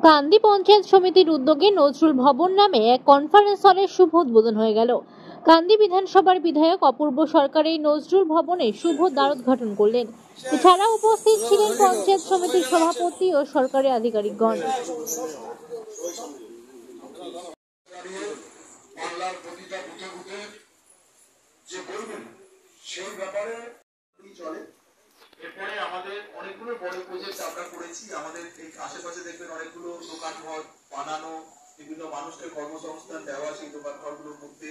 কান্দি পঞ্চায়েত সমিতির উদ্যোগে নজরুল ভবন নামে এক কনফারেন্স হলের শুভ উদ্বোধন হয়ে গেল। কান্দি বিধানসভার বিধায়ক অপূর্ব সরকার এই নজরুল ভবনে শুভ দ্বারোদ্ঘাটন করলেন। এছাড়া উপস্থিত ছিলেন পঞ্চায়েত সমিতির সভাপতি ও সরকারি আধিকারিকগণ। এরপরে আমাদের অনেকগুলো বড় প্রজেক্ট আমরা করেছি। আমাদের এই আশেপাশে দেখবেন অনেকগুলো দোকান ঘর বানানো, বিভিন্ন মানুষকে কর্মসংস্থান দেওয়া, সেই দোকান ঘরগুলোর মধ্যে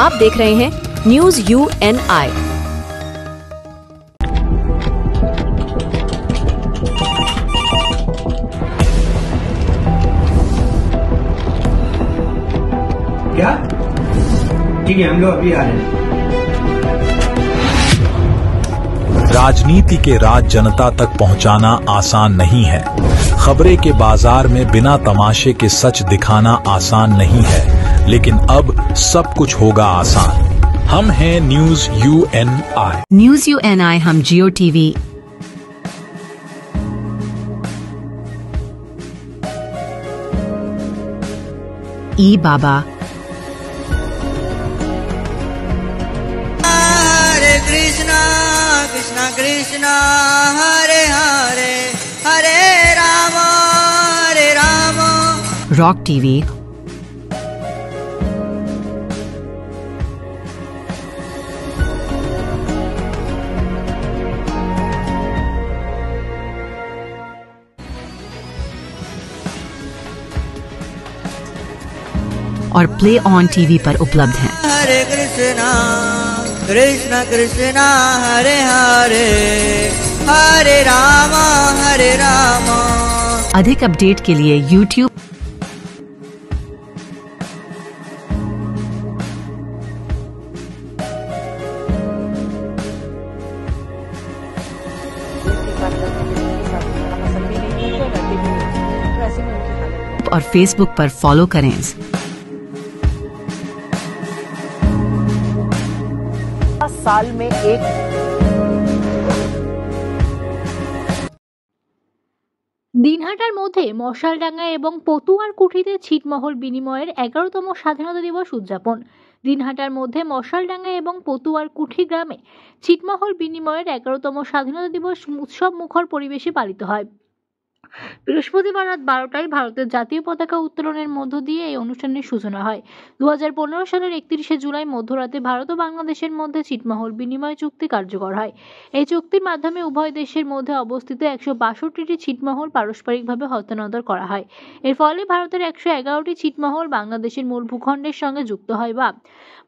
आप देख रहे हैं न्यूज़ UNI। क्या? ठीक है, हम लोग अभी आ रहे हैं। राजनीति के राज जनता तक पहुंचाना आसान नहीं है। खबरें के बाजार में बिना तमाशे के सच दिखाना आसान नहीं है, लेकिन अब सब कुछ होगा आसान। हम हैं न्यूज़ UNI। न्यूज़ UNI हम जियो टीवी, ई बाबा, हरे कृष्णा कृष्णा कृष्णा हरे हरे हरे राम रॉक टीवी, और प्ले ऑन टीवी पर उपलब्ध हैं। हरे कृष्णा कृष्णा कृष्णा हरे हरे हरे राम हरे राम। अधिक अपडेट के लिए YouTube और Facebook पर फॉलो करें। साल में एक দিনহাটার মধ্যে মশালডাঙ্গা এবং পতুয়ার কুঠিতে ছিটমহল বিনিময়ের 11তম স্বাধীনতা দিবস উদযাপন। দিনহাটার মধ্যে মশালডাঙ্গা এবং পতুয়ার কুঠি গ্রামে ছিটমহল বিনিময়ের 11তম স্বাধীনতা দিবস উৎসব মুখর পরিবেশে পালিত হয়। বৃহস্পতিবার রাত 12টায় ভারতের জাতীয় পতাকা উত্তোলনের মধ্য দিয়ে এই অনুষ্ঠানের সূচনা হয়। 2015 সালের 31শে জুলাই মধ্যরাতে ভারত ও বাংলাদেশের মধ্যে ছিটমহল বিনিময় চুক্তি কার্যকর হয়। এই চুক্তির মাধ্যমে উভয় দেশের মধ্যে অবস্থিত 162টি ছিটমহল পারস্পরিকভাবে হস্তান্তর করা হয়। এর ফলে ভারতের 111টি ছিটমহল বাংলাদেশের মূল ভূখণ্ডের সঙ্গে যুক্ত হয় বা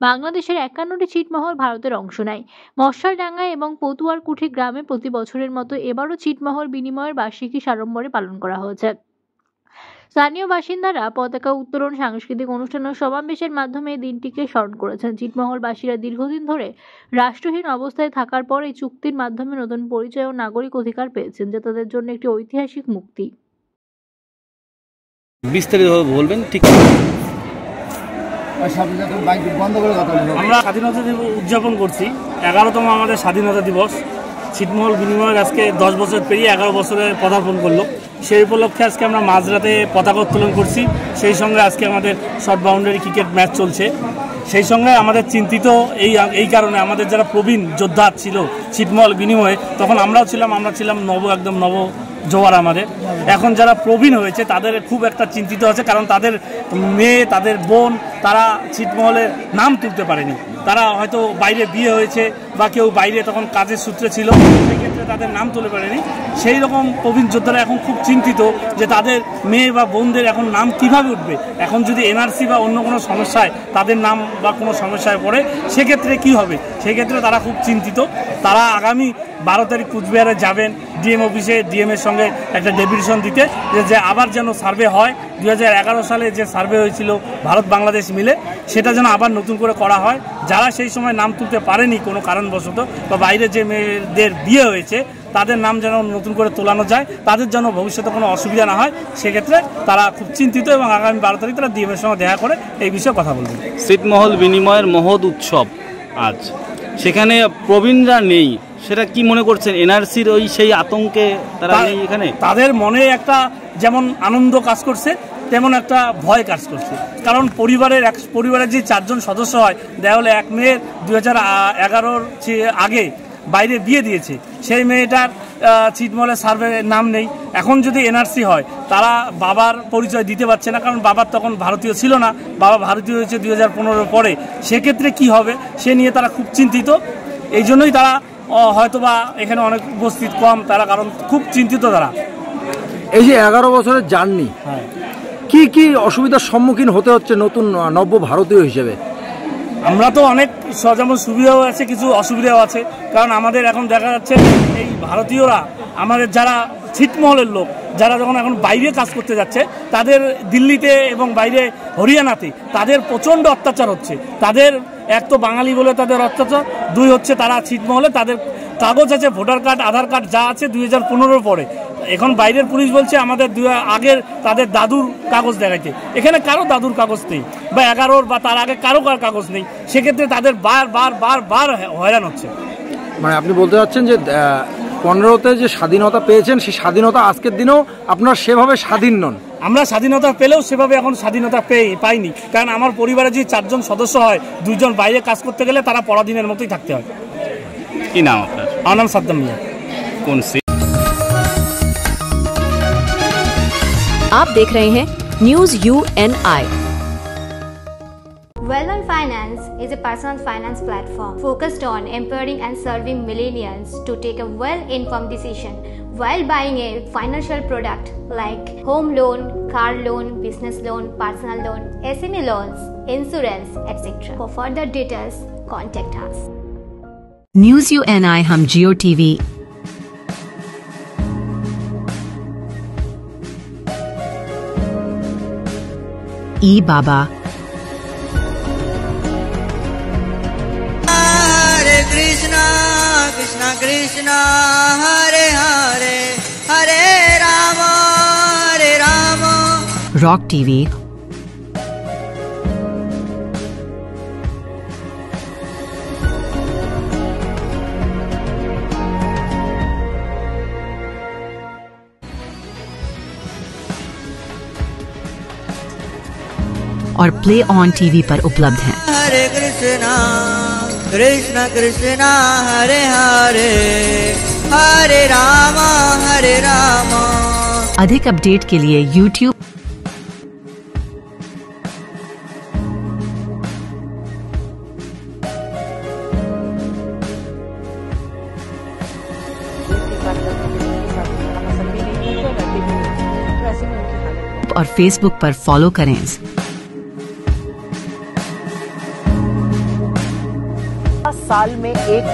বাংলাদেশের 51টি ছিটমহল ভারতের অংশ নেয়। মশালডাঙ্গা এবং পতুয়ার কুঠি গ্রামে প্রতি বছরের মতো এবারও ছিটমহল বিনিময়ের বার্ষিকী সাড়ম্বরে পালন করা হয়েছে। স্থানীয় বাসিন্দারা পতাকা উত্তোলন, সাংস্কৃতিক অনুষ্ঠান ও সমাবেশের মাধ্যমে এই দিনটিকে স্মরণ করেছেন। ছিটমহলবাসীরা দীর্ঘদিন ধরে রাষ্ট্রহীন অবস্থায় থাকার পর এই চুক্তির মাধ্যমে নতুন পরিচয় ও নাগরিক অধিকার পেয়েছেন, যা তাদের জন্য একটি ঐতিহাসিক মুক্তি। বিস্তারিত বলবেন। ঠিক, আমরা স্বাধীনতা দিবস উদযাপন করছি, 11তম আমাদের স্বাধীনতা দিবস। ছিটমহল বিনিময়ের আজকে 10 বছর পেরিয়ে 11 বছরে পদার্পণ করলো। সেই উপলক্ষে আজকে আমরা মাঝরাতে পতাকা উত্তোলন করছি। সেই সঙ্গে আজকে আমাদের শর্ট বাউন্ডারি ক্রিকেট ম্যাচ চলছে। সেই সঙ্গে আমাদের চিন্তিত এই কারণে আমাদের যারা প্রবীণ যোদ্ধা ছিল ছিটমহল বিনিময়ে, তখন আমরাও ছিলাম, আমরা ছিলাম একদম নব জোয়ার আমাদের। এখন যারা প্রবীণ হয়েছে তাদের খুব একটা চিন্তিত আছে, কারণ তাদের মেয়ে, তাদের বোন, তারা ছিটমহলের নাম তুলতে পারেনি। তারা হয়তো বাইরে বিয়ে হয়েছে বা কেউ বাইরে তখন কাজের সূত্রে ছিল, সেক্ষেত্রে বলে তাদের নাম তুলে পারেনি, সেই রকম প্রবীণ যোদ্ধারা এখন খুব চিন্তিত যে তাদের মেয়ে বা বোনদের এখন নাম কিভাবে উঠবে। এখন যদি এনআরসি বা অন্য কোনো সমস্যায় তাদের নাম বা কোনো সমস্যায় পড়ে সেক্ষেত্রে কি হবে, সেক্ষেত্রে তারা খুব চিন্তিত। তারা আগামী 12 তারিখ কুচবিহারে যাবেন ডিএম অফিসে, ডিএমের সঙ্গে একটা ডেপুটেশন দিতে, যে আবার যেন সার্ভে হয়। 2011 সালে যে সার্ভে হয়েছিল ভারত বাংলাদেশ মিলে, সেটা যেন আবার নতুন করে করা হয়। যারা সেই সময় নাম তুলতে পারেনি কোনো কারণবশত, বা বাইরে যে মেয়েদের বিয়ে হয়েছে তাদের নাম যেন নতুন করে তোলানো যায়, তাদের যেন ভবিষ্যতে কোনো অসুবিধা না হয়, সেক্ষেত্রে তারা খুব চিন্তিত এবং আগামী 12 তারিখ তারা ডিএমের সঙ্গে দেখা করে এই বিষয়ে কথা বলবেন। ছিটমহল বিনিময়ের মহৎ উৎসব আজ, সেখানে প্রবীণরা নেই, সেটা কি মনে করছেন? এনআরসির ওই সেই আতঙ্কে তারা নেই এখানে? তাদের মনে একটা যেমন আনন্দ কাজ করছে, তেমন একটা ভয় কাজ করছে। কারণ পরিবারের যে 4 জন সদস্য হয়, দেখা হলে এক মেয়ের 2011-র আগে বাইরে বিয়ে দিয়েছে, সেই মেয়েটার ছিটমহলের সার্ভে নাম নেই। এখন যদি এনআরসি হয়, তারা বাবার পরিচয় দিতে পারছে না, কারণ বাবার তখন ভারতীয় ছিল না, বাবা ভারতীয় হয়েছে 2015 পরে। সেক্ষেত্রে কি হবে সে নিয়ে তারা খুব চিন্তিত। এই জন্যই তারা হয়তোবা এখানে অনেক উপস্থিত কম, তারা কারণ খুব চিন্তিত তারা। এই যে 11 বছরের জার্নি, কি কি অসুবিধার সম্মুখীন হতে হচ্ছে নতুন নব্য ভারতীয় হিসেবে? আমরা তো অনেক যেমন সুবিধাও আছে, কিছু অসুবিধাও আছে। কারণ আমাদের এখন দেখা যাচ্ছে এই ভারতীয়রা, আমাদের যারা ছিটমহলের লোক, যারা যখন এখন বাইরে কাজ করতে যাচ্ছে, তাদের দিল্লিতে এবং বাইরে হরিয়ানাতে তাদের প্রচণ্ড অত্যাচার হচ্ছে। তাদের এক তো বাঙালি বলে তাদের অত্যাচার, 2 হচ্ছে তারা ছিটমহলে তাদের কাগজ আছে, ভোটার কার্ড, আধার কার্ড যা আছে 2015 পরে। এখন বাইরের পুলিশ বলছে আমাদের আগের তাদের দাদুর কাগজ দেখাইতে, এখানে কারো দাদুর কাগজ নেই, বা 11 বা তার আগে কারো কাগজ নেই। সেক্ষেত্রে তাদের বার হয়রান হচ্ছে। মানে আপনি বলতে চাচ্ছেন যে 15তে যে স্বাধীনতা পেয়েছেন, সেই স্বাধীনতা আজকের দিনেও আপনার সেভাবে স্বাধীন নন? আমরা স্বাধীনতা পেলেও সেভাবে এখন স্বাধীনতা পাইনি। কারণ আমার পরিবারে যে 4 জন সদস্য হয়, 2 জন বাইরে কাজ করতে গেলে তারা পরাধীনের মতোই থাকতে হয়। কি নাম আপনার? আমার নাম সাদ্দাম মিয়া। কোন? आप देख रहे हैं news UNI। Well-on Finance is a personal finance platform focused on empowering and serving millennials to take a well-informed decision while buying a financial product like home loan, car loan, business loan, personal loan, SME loans, insurance, etc. For further details, contact us. News UNI हम जियो TV, ई बाबा, हरे कृष्णा कृष्णा कृष्णा हरे हरे, हरे Ram rock TV, और play on TV पर उपलब्ध हैं। हरे कृष्णा कृष्णा कृष्णा हरे हरे, हरे राम अधिक update के लिए YouTube और Facebook पर फॉलो करें। साल में एक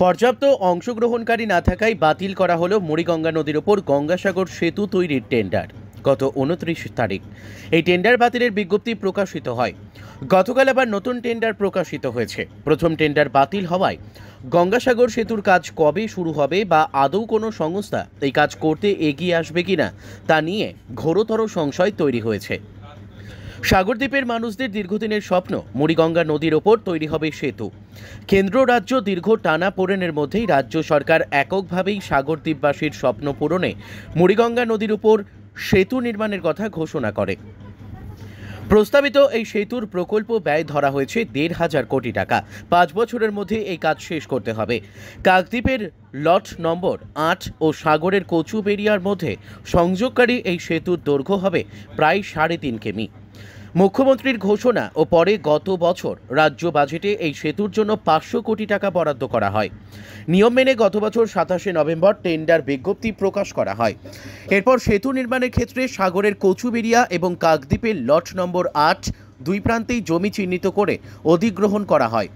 পর্যাপ্ত অংশগ্রহণকারী না থাকায় বাতিল করা হলো মুড়িগঙ্গা নদীর ওপর গঙ্গাসাগর সেতু তৈরির টেন্ডার। গত 29 তারিখ এই টেন্ডার বাতিলের বিজ্ঞপ্তি প্রকাশিত হয়। গতকাল আবার নতুন টেন্ডার প্রকাশিত হয়েছে। প্রথম টেন্ডার বাতিল হওয়ায় গঙ্গাসাগর সেতুর কাজ কবে শুরু হবে বা আদৌ কোনো সংস্থা এই কাজ করতে এগিয়ে আসবে কিনা তা নিয়ে ঘোরতর সংশয় তৈরি হয়েছে। সাগরদ্বীপের মানুষদের দীর্ঘদিনের স্বপ্ন, মুড়িগঙ্গা নদীর ওপর তৈরি হবে সেতু। কেন্দ্র রাজ্য দীর্ঘ টানাপোড়েনের মধ্যেই রাজ্য সরকার এককভাবেই সাগরদ্বীপবাসীর স্বপ্ন পূরণে মুড়িগঙ্গা নদীর উপর সেতু নির্মাণের কথা ঘোষণা করে। প্রস্তাবিত এই সেতুর প্রকল্প ব্যয় ধরা হয়েছে 1,500 কোটি টাকা। 5 বছরের মধ্যে এই কাজ শেষ করতে হবে। কাকদ্বীপের লট নম্বর 8 ও সাগরের কচুবেড়িয়ার মধ্যে সংযোগকারী এই সেতুর দৈর্ঘ্য হবে প্রায় 3.5 কিমি। মুখ্যমন্ত্রীর ঘোষণা ও পরে গত বছর রাজ্য বাজেটে এই সেতুর জন্য 500 কোটি টাকা বরাদ্দ করা হয়। নিয়ম মেনে গত বছর 27শে নভেম্বর টেন্ডার বিজ্ঞপ্তি প্রকাশ করা হয়। এরপর সেতু নির্মাণের ক্ষেত্রে সাগরের কচুবেড়িয়া এবং কাকদ্বীপের লট নম্বর 8 দুই প্রান্তেই জমি চিহ্নিত করে অধিগ্রহণ করা হয়।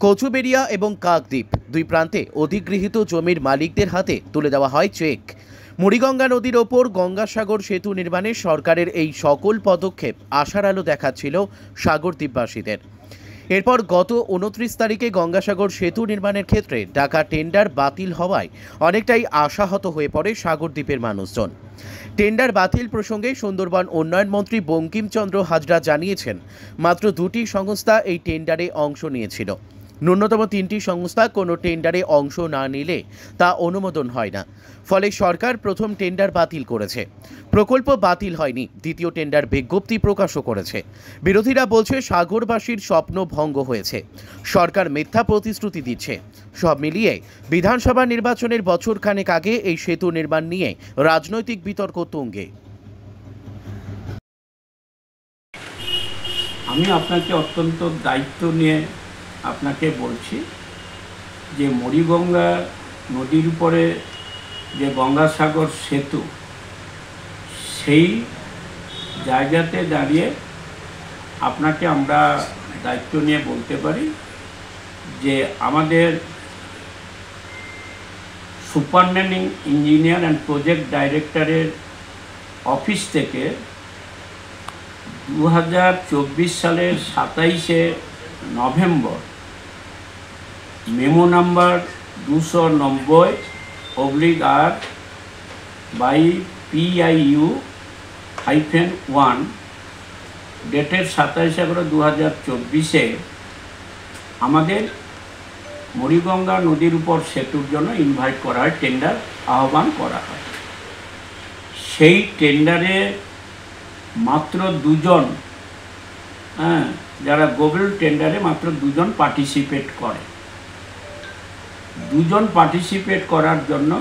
কচুবেড়িয়া এবং কাকদ্বীপ দুই প্রান্তে অধিগৃহীত জমির মালিকদের হাতে তুলে দেওয়া হয় চেক। মুড়িগঙ্গা নদীর ওপর গঙ্গাসাগর সেতু নির্মাণে সরকারের এই সকল পদক্ষেপ আশার আলো দেখাচ্ছিল সাগরদ্বীপবাসীদের। এরপর গত 29 তারিখে গঙ্গাসাগর সেতু নির্মাণের ক্ষেত্রে ডাকা টেন্ডার বাতিল হওয়ায় অনেকটাই আশাহত হয়ে পড়ে সাগরদ্বীপের মানুষজন। টেন্ডার বাতিল প্রসঙ্গে সুন্দরবন উন্নয়ন মন্ত্রী বঙ্কিমচন্দ্র হাজরা জানিয়েছেন, মাত্র 2টি সংস্থা এই টেন্ডারে অংশ নিয়েছিল। ন্যূনতম 3টি সংস্থা কোনো টেন্ডারে অংশ না নিলে তা অনুমোদন হয় না। ফলে সরকার প্রথম টেন্ডার বাতিল করেছে। প্রকল্প বাতিল হয়নি, দ্বিতীয় টেন্ডার বিজ্ঞপ্তি প্রকাশও করেছে। বিরোধীরা বলছে সাগরবাসীর স্বপ্ন ভঙ্গ হয়েছে, সরকার মিথ্যা প্রতিশ্রুতি দিচ্ছে। সব মিলিয়ে বিধানসভা নির্বাচনের বছরখানেক আগে এই সেতু নির্মাণ নিয়ে রাজনৈতিক বিতর্ক তুঙ্গে। আমি আপনাকে অত্যন্ত দায়িত্ব নিয়ে আপনাকে বলছি যে মুড়িগঙ্গা নদীর উপরে যে গঙ্গাসাগর সেতু, সেই জায়গাতে দাঁড়িয়ে আপনাকে আমরা দায়িত্ব নিয়ে বলতে পারি যে আমাদের সুপারিনটেন্ডিং ইঞ্জিনিয়ার অ্যান্ড প্রজেক্ট ডাইরেক্টরের অফিস থেকে 2024 সালের 27শে নভেম্বর memo number 290/R by PIU-1 ডেটের 27/11/2024 আমাদের মুড়িগঙ্গা নদীর উপর সেতুর জন্য ইনভাইট করা হয়, টেন্ডার আহ্বান করা হয়। সেই টেন্ডারে মাত্র 2 জন, যারা গোবেল টেন্ডারে মাত্র 2 জন পার্টিসিপেট করে। 2 জন পার্টিসিপেট করার জন্য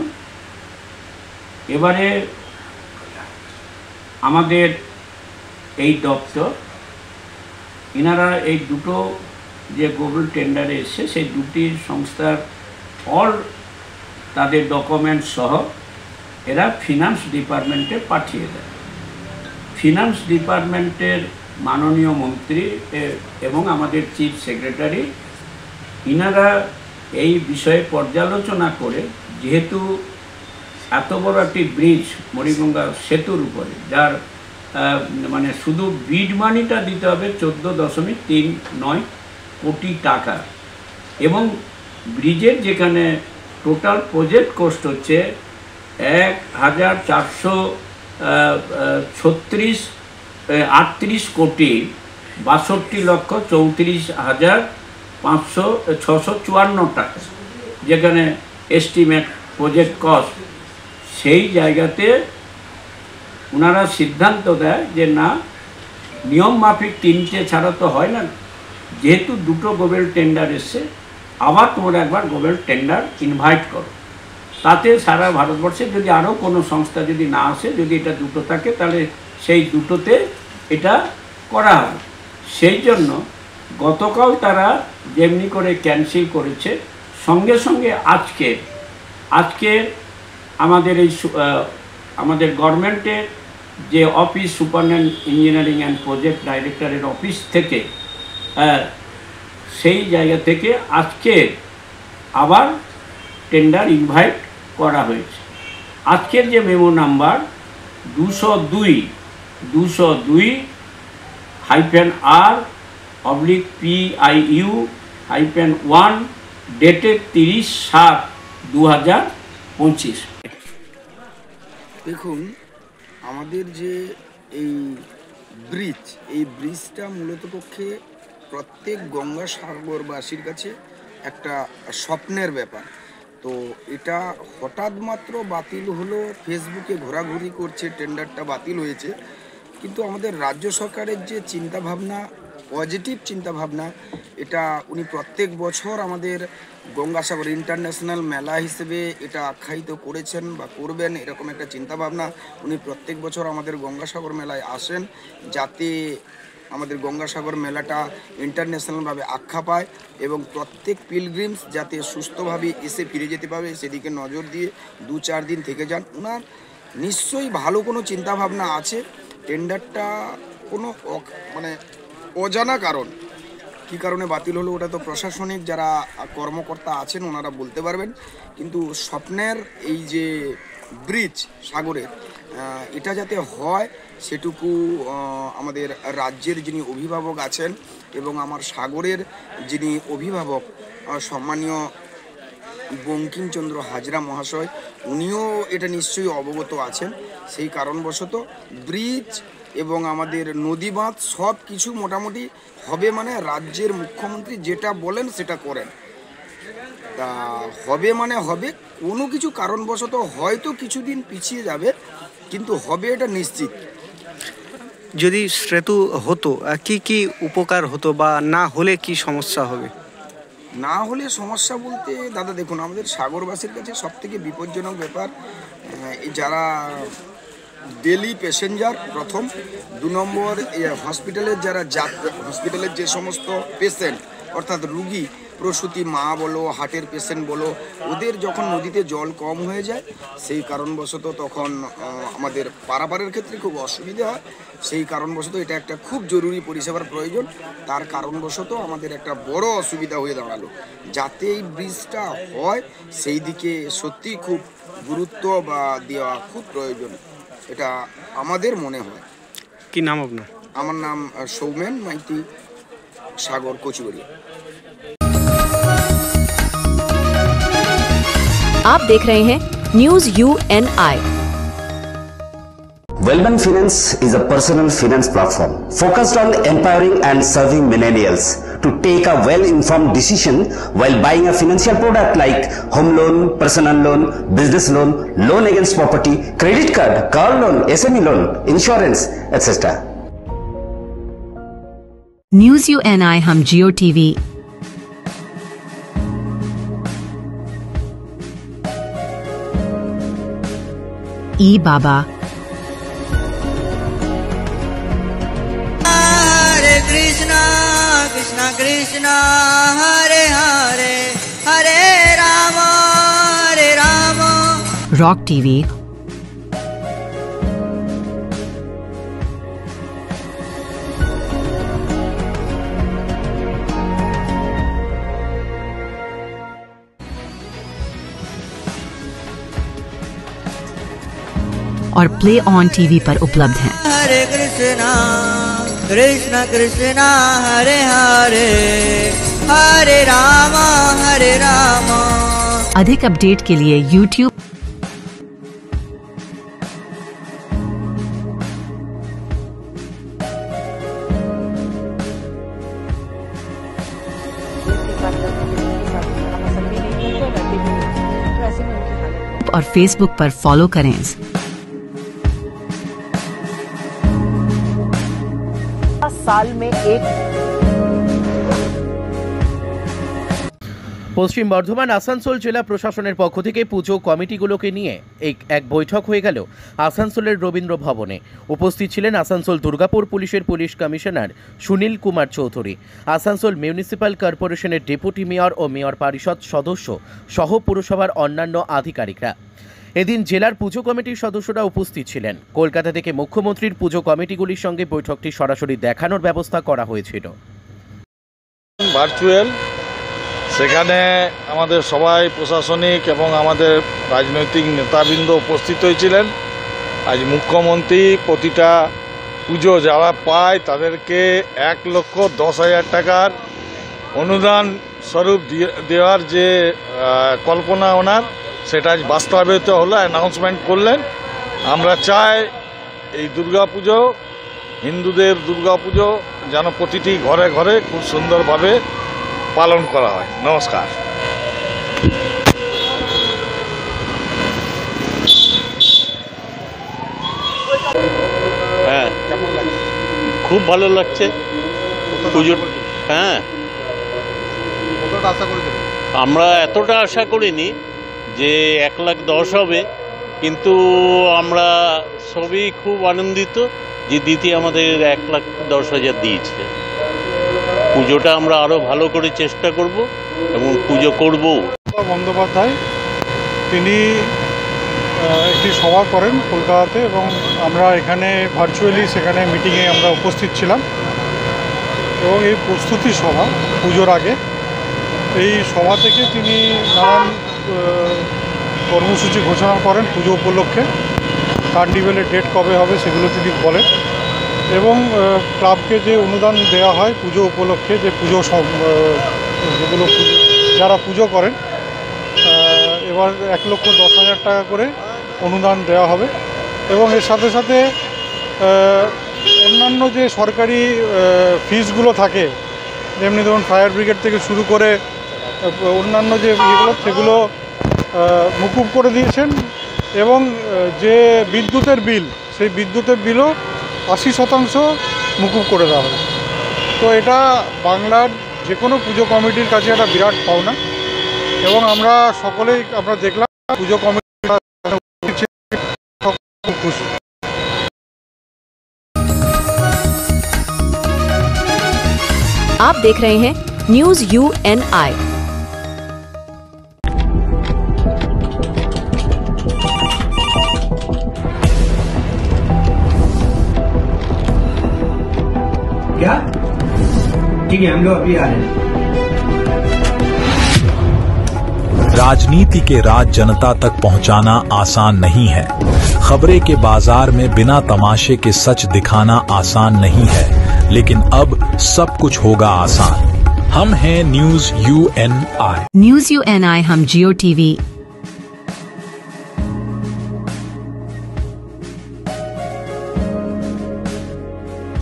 এবারে আমাদের এই দপ্তর ইনারা এই দুটো যে গোবেল টেন্ডারে এসে সেই দুটি সংস্থার অল তাদের ডকুমেন্ট সহ এরা ফিনান্স ডিপার্টমেন্টে পাঠিয়ে দেয়। ফিনান্স ডিপার্টমেন্টের মাননীয় মন্ত্রী এবং আমাদের চিফ সেক্রেটারি ইনারা এই বিষয়ে পর্যালোচনা করে, যেহেতু এত বড় একটি ব্রিজ মুড়িগঙ্গা সেতুর উপরে, যার মানে শুধু বিড মানিটা দিতে হবে 14.39 কোটি টাকা, এবং ব্রিজের যেখানে টোটাল প্রজেক্ট কস্ট হচ্ছে 1,438 কোটি 62,34,554 টাকা, যেখানে এস্টিমেট প্রজেক্ট কস্ট, সেই জায়গাতে ওনারা সিদ্ধান্ত দেয় যে না, নিয়ম মাফিক 3টে ছাড়া তো হয় না, যেহেতু দুটো গোবেল টেন্ডার এসছে, আবার তোমরা একবার গোবেল টেন্ডার ইনভাইট করো। তাতে সারা ভারতবর্ষে যদি আরও কোনো সংস্থা যদি না আসে, যদি এটা দুটো থাকে, তাহলে সেই দুটোতে এটা করা হবে। সেই জন্য গতকাল তারা যেমনি করে ক্যান্সেল করেছে, সঙ্গে সঙ্গে আজকে আমাদের এই আমাদের গভর্নমেন্টের যে office, superintendent engineering and project ডাইরেক্টরের অফিস থেকে, সেই জায়গা থেকে আজকে আবার টেন্ডার ইনভাইট করা হয়েছে। আজকের যে মেমো নাম্বার 202/R/PIU-1 ডেটেড 30/7/2025। দেখুন, আমাদের যে এই ব্রিজটা মূলত পক্ষে প্রত্যেক গঙ্গাসাগরবাসীর কাছে একটা স্বপ্নের ব্যাপার। তো এটা হঠাৎ মাত্র বাতিল হলো, ফেসবুকে ঘোরাঘুরি করছে টেন্ডারটা বাতিল হয়েছে, কিন্তু আমাদের রাজ্য সরকারের যে চিন্তাভাবনা, পজিটিভ চিন্তাভাবনা, এটা উনি প্রত্যেক বছর আমাদের গঙ্গাসাগর ইন্টারন্যাশনাল মেলা হিসেবে এটা আখ্যায়িত করেছেন বা করবেন, এরকম একটা চিন্তাভাবনা। উনি প্রত্যেক বছর আমাদের গঙ্গাসাগর মেলায় আসেন, যাতে আমাদের গঙ্গাসাগর মেলাটা ইন্টারন্যাশনালভাবে আখ্যা পায় এবং প্রত্যেক পিলগ্রিমস যাতে সুস্থভাবে এসে ফিরে যেতে পারে সেদিকে নজর দিয়ে 2-4 দিন থেকে যান। ওনার নিশ্চয়ই ভালো কোনো চিন্তাভাবনা আছে। টেন্ডারটা কোনো মানে অজানা কারণ কী কারণে বাতিল হলো ওটা তো প্রশাসনিক যারা কর্মকর্তা আছেন ওনারা বলতে পারবেন, কিন্তু স্বপ্নের এই যে ব্রিজ সাগরের এটা যাতে হয় সেটুকু আমাদের রাজ্যের যিনি অভিভাবক আছেন এবং আমার সাগরের যিনি অভিভাবক সম্মানীয় বঙ্কিমচন্দ্র হাজরা মহাশয় উনিও এটা নিশ্চয়ই অবগত আছেন। সেই কারণবশত ব্রিজ এবং আমাদের নদী বাঁধ সব কিছু মোটামুটি হবে, মানে রাজ্যের মুখ্যমন্ত্রী যেটা বলেন সেটা করেন। তা হবে মানে হবে, কোনো কিছু কারণবশত হয়তো কিছুদিন পিছিয়ে যাবে কিন্তু হবে এটা নিশ্চিত। যদি সেতু হতো কি কি উপকার হতো বা না হলে কি সমস্যা হবে? না হলে সমস্যা বলতে দাদা দেখুন, আমাদের সাগরবাসীর কাছে সবথেকে বিপজ্জনক ব্যাপার যারা ডেলি প্যাসেঞ্জার প্রথম, 2 নম্বর হসপিটালের যারা হসপিটালের যে সমস্ত পেশেন্ট অর্থাৎ রুগী, প্রসূতি মা বলো, হার্টের পেশেন্ট বলো, ওদের যখন নদীতে জল কম হয়ে যায় সেই কারণবশত তখন আমাদের পারাপারের ক্ষেত্রে খুব অসুবিধা হয়। সেই কারণবশত এটা একটা খুব জরুরি পরিষেবার প্রয়োজন, তার কারণবশত আমাদের একটা বড় অসুবিধা হয়ে দাঁড়ালো। যাতে এই ব্রিজটা হয় সেই দিকে সত্যি খুব গুরুত্ব বা দেওয়া খুব প্রয়োজন, এটা আমাদের মনে হয়। কি নাম আপনার? আমার নাম সৌমেন মাইতি, সাগর, কচুবাড়িয়া। आप देख रहे हैं news UNI। Wellman Finance is a personal finance platform focused on empowering and serving millennials to take a well-informed decision while buying a financial product like home loan, personal loan, business loan, loan against property, credit card, car loan, SME loan, insurance, etc. News UNI हम जियो TV ई बाबा, हरे कृष्णा कृष्णा कृष्णा हरे हरे, हरे Ram rock TV, और play on TV पर उपलब्ध हैं। हरे कृष्णा कृष्णा कृष्णा हरे हरे, हरे राम अधिक update के लिए YouTube और Facebook पर फॉलो करें। साल में एक পশ্চিম বর্ধমান আসানসোল জেলা প্রশাসনের পক্ষ থেকে পুজো কমিটিগুলোকে নিয়ে এক বৈঠক হয়ে গেল আসানসোলের রবীন্দ্র ভবনে। উপস্থিত ছিলেন আসানসোল দুর্গাপুর পুলিশের police commissioner Sunil Kumar Chowdhury, Asansol municipal কর্পোরেশনের ডেপুটি মেয়র ও মেয়র পরিষদ সদস্য সহ পুরসভার অন্যান্য আধিকারিকরা। এদিন জেলার পুজো কমিটির সদস্যরা উপস্থিত ছিলেন। কলকাতা থেকে মুখ্যমন্ত্রীর পুজো কমিটিগুলির সঙ্গে বৈঠকটি সরাসরি দেখানোর ব্যবস্থা করা হয়েছিল। ভার্চুয়াল, সেখানে আমাদের সবাই প্রশাসনিক এবং আমাদের রাজনৈতিক নেতাবৃন্দ উপস্থিত হয়েছিলেন। আজ মুখ্যমন্ত্রী প্রতিটা পুজো যারা পায় তাদেরকে 1,10,000 টাকার অনুদান স্বরূপ দেওয়ার যে কল্পনা ওনার, সেটা আজ বাস্তবায়িত হলো, অ্যানাউন্সমেন্ট করলেন। আমরা চাই এই দুর্গাপুজো, হিন্দুদের দুর্গাপুজো যেন প্রতিটি ঘরে ঘরে খুব সুন্দরভাবে পালন করা হয়। নমস্কার। হ্যাঁ, খুব ভালো লাগছে পুজো। হ্যাঁ, আমরা এতটা আশা করিনি যে 1,10,000 হবে, কিন্তু আমরা সবই খুব আনন্দিত যে দিদি আমাদের 1,10,000 দিয়েছে। পুজোটা আমরা আরও ভালো করে চেষ্টা করব এবং পুজো করব। বন্দ্যোপাধ্যায় তিনি একটি সভা করেন কলকাতাতে এবং আমরা এখানে ভার্চুয়ালি সেখানে মিটিংয়ে আমরা উপস্থিত ছিলাম এবং এই প্রস্তুতি সভা পুজোর আগে এই সভা থেকে তিনি নানান কর্মসূচি ঘোষণা করেন পুজো উপলক্ষে। কার্নিভেলের ডেট কবে হবে সেগুলো তিনি বলেন এবং ক্লাবকে যে অনুদান দেওয়া হয় পুজো উপলক্ষে, যে পুজো যেগুলো যারা পুজো করেন এবার 1,10,000 টাকা করে অনুদান দেওয়া হবে এবং এর সাথে সাথে অন্যান্য যে সরকারি ফিসগুলো থাকে, যেমনি ধরুন ফায়ার ব্রিগেড থেকে শুরু করে অন্যান্য যে ইয়েগুলো সেগুলো মুকুব করে দিয়েছেন এবং যে বিদ্যুতের বিল, সেই বিদ্যুতের বিলও 80% মুকুব করে দেওয়া হবে। তো এটা বাংলার যে কোনো পুজো কমিটির কাছে একটা বিরাট পাওনা এবং আমরা সকলেই আমরা দেখলাম পুজো কমিটি খুব খুশি। आप देख रहे हैं न्यूज UNI। क्या? ठीक है, हम लोग अभी आ रहे हैं। राजनीति के राज जनता तक पहुंचाना आसान नहीं है। खबरें के बाजार में बिना तमाशे के सच दिखाना आसान नहीं है, लेकिन अब सब कुछ होगा आसान। हम हैं न्यूज UNI। न्यूज UNI हम जियो टीवी,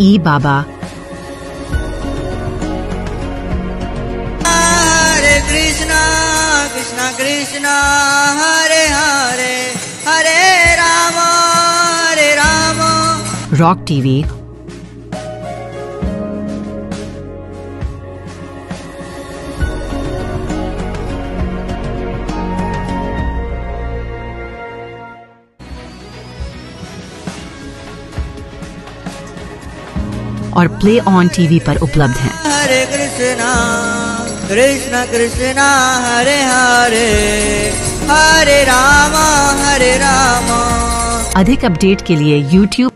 ई बाबा, हरे कृष्णा कृष्णा कृष्णा हरे हरे हरे राम रॉक टीवी, और प्ले ऑन टीवी पर उपलब्ध हैं। हरे कृष्णा कृष्णा कृष्णा हरे हरे हरे राम हरे राम। अधिक अपडेट के लिए YouTube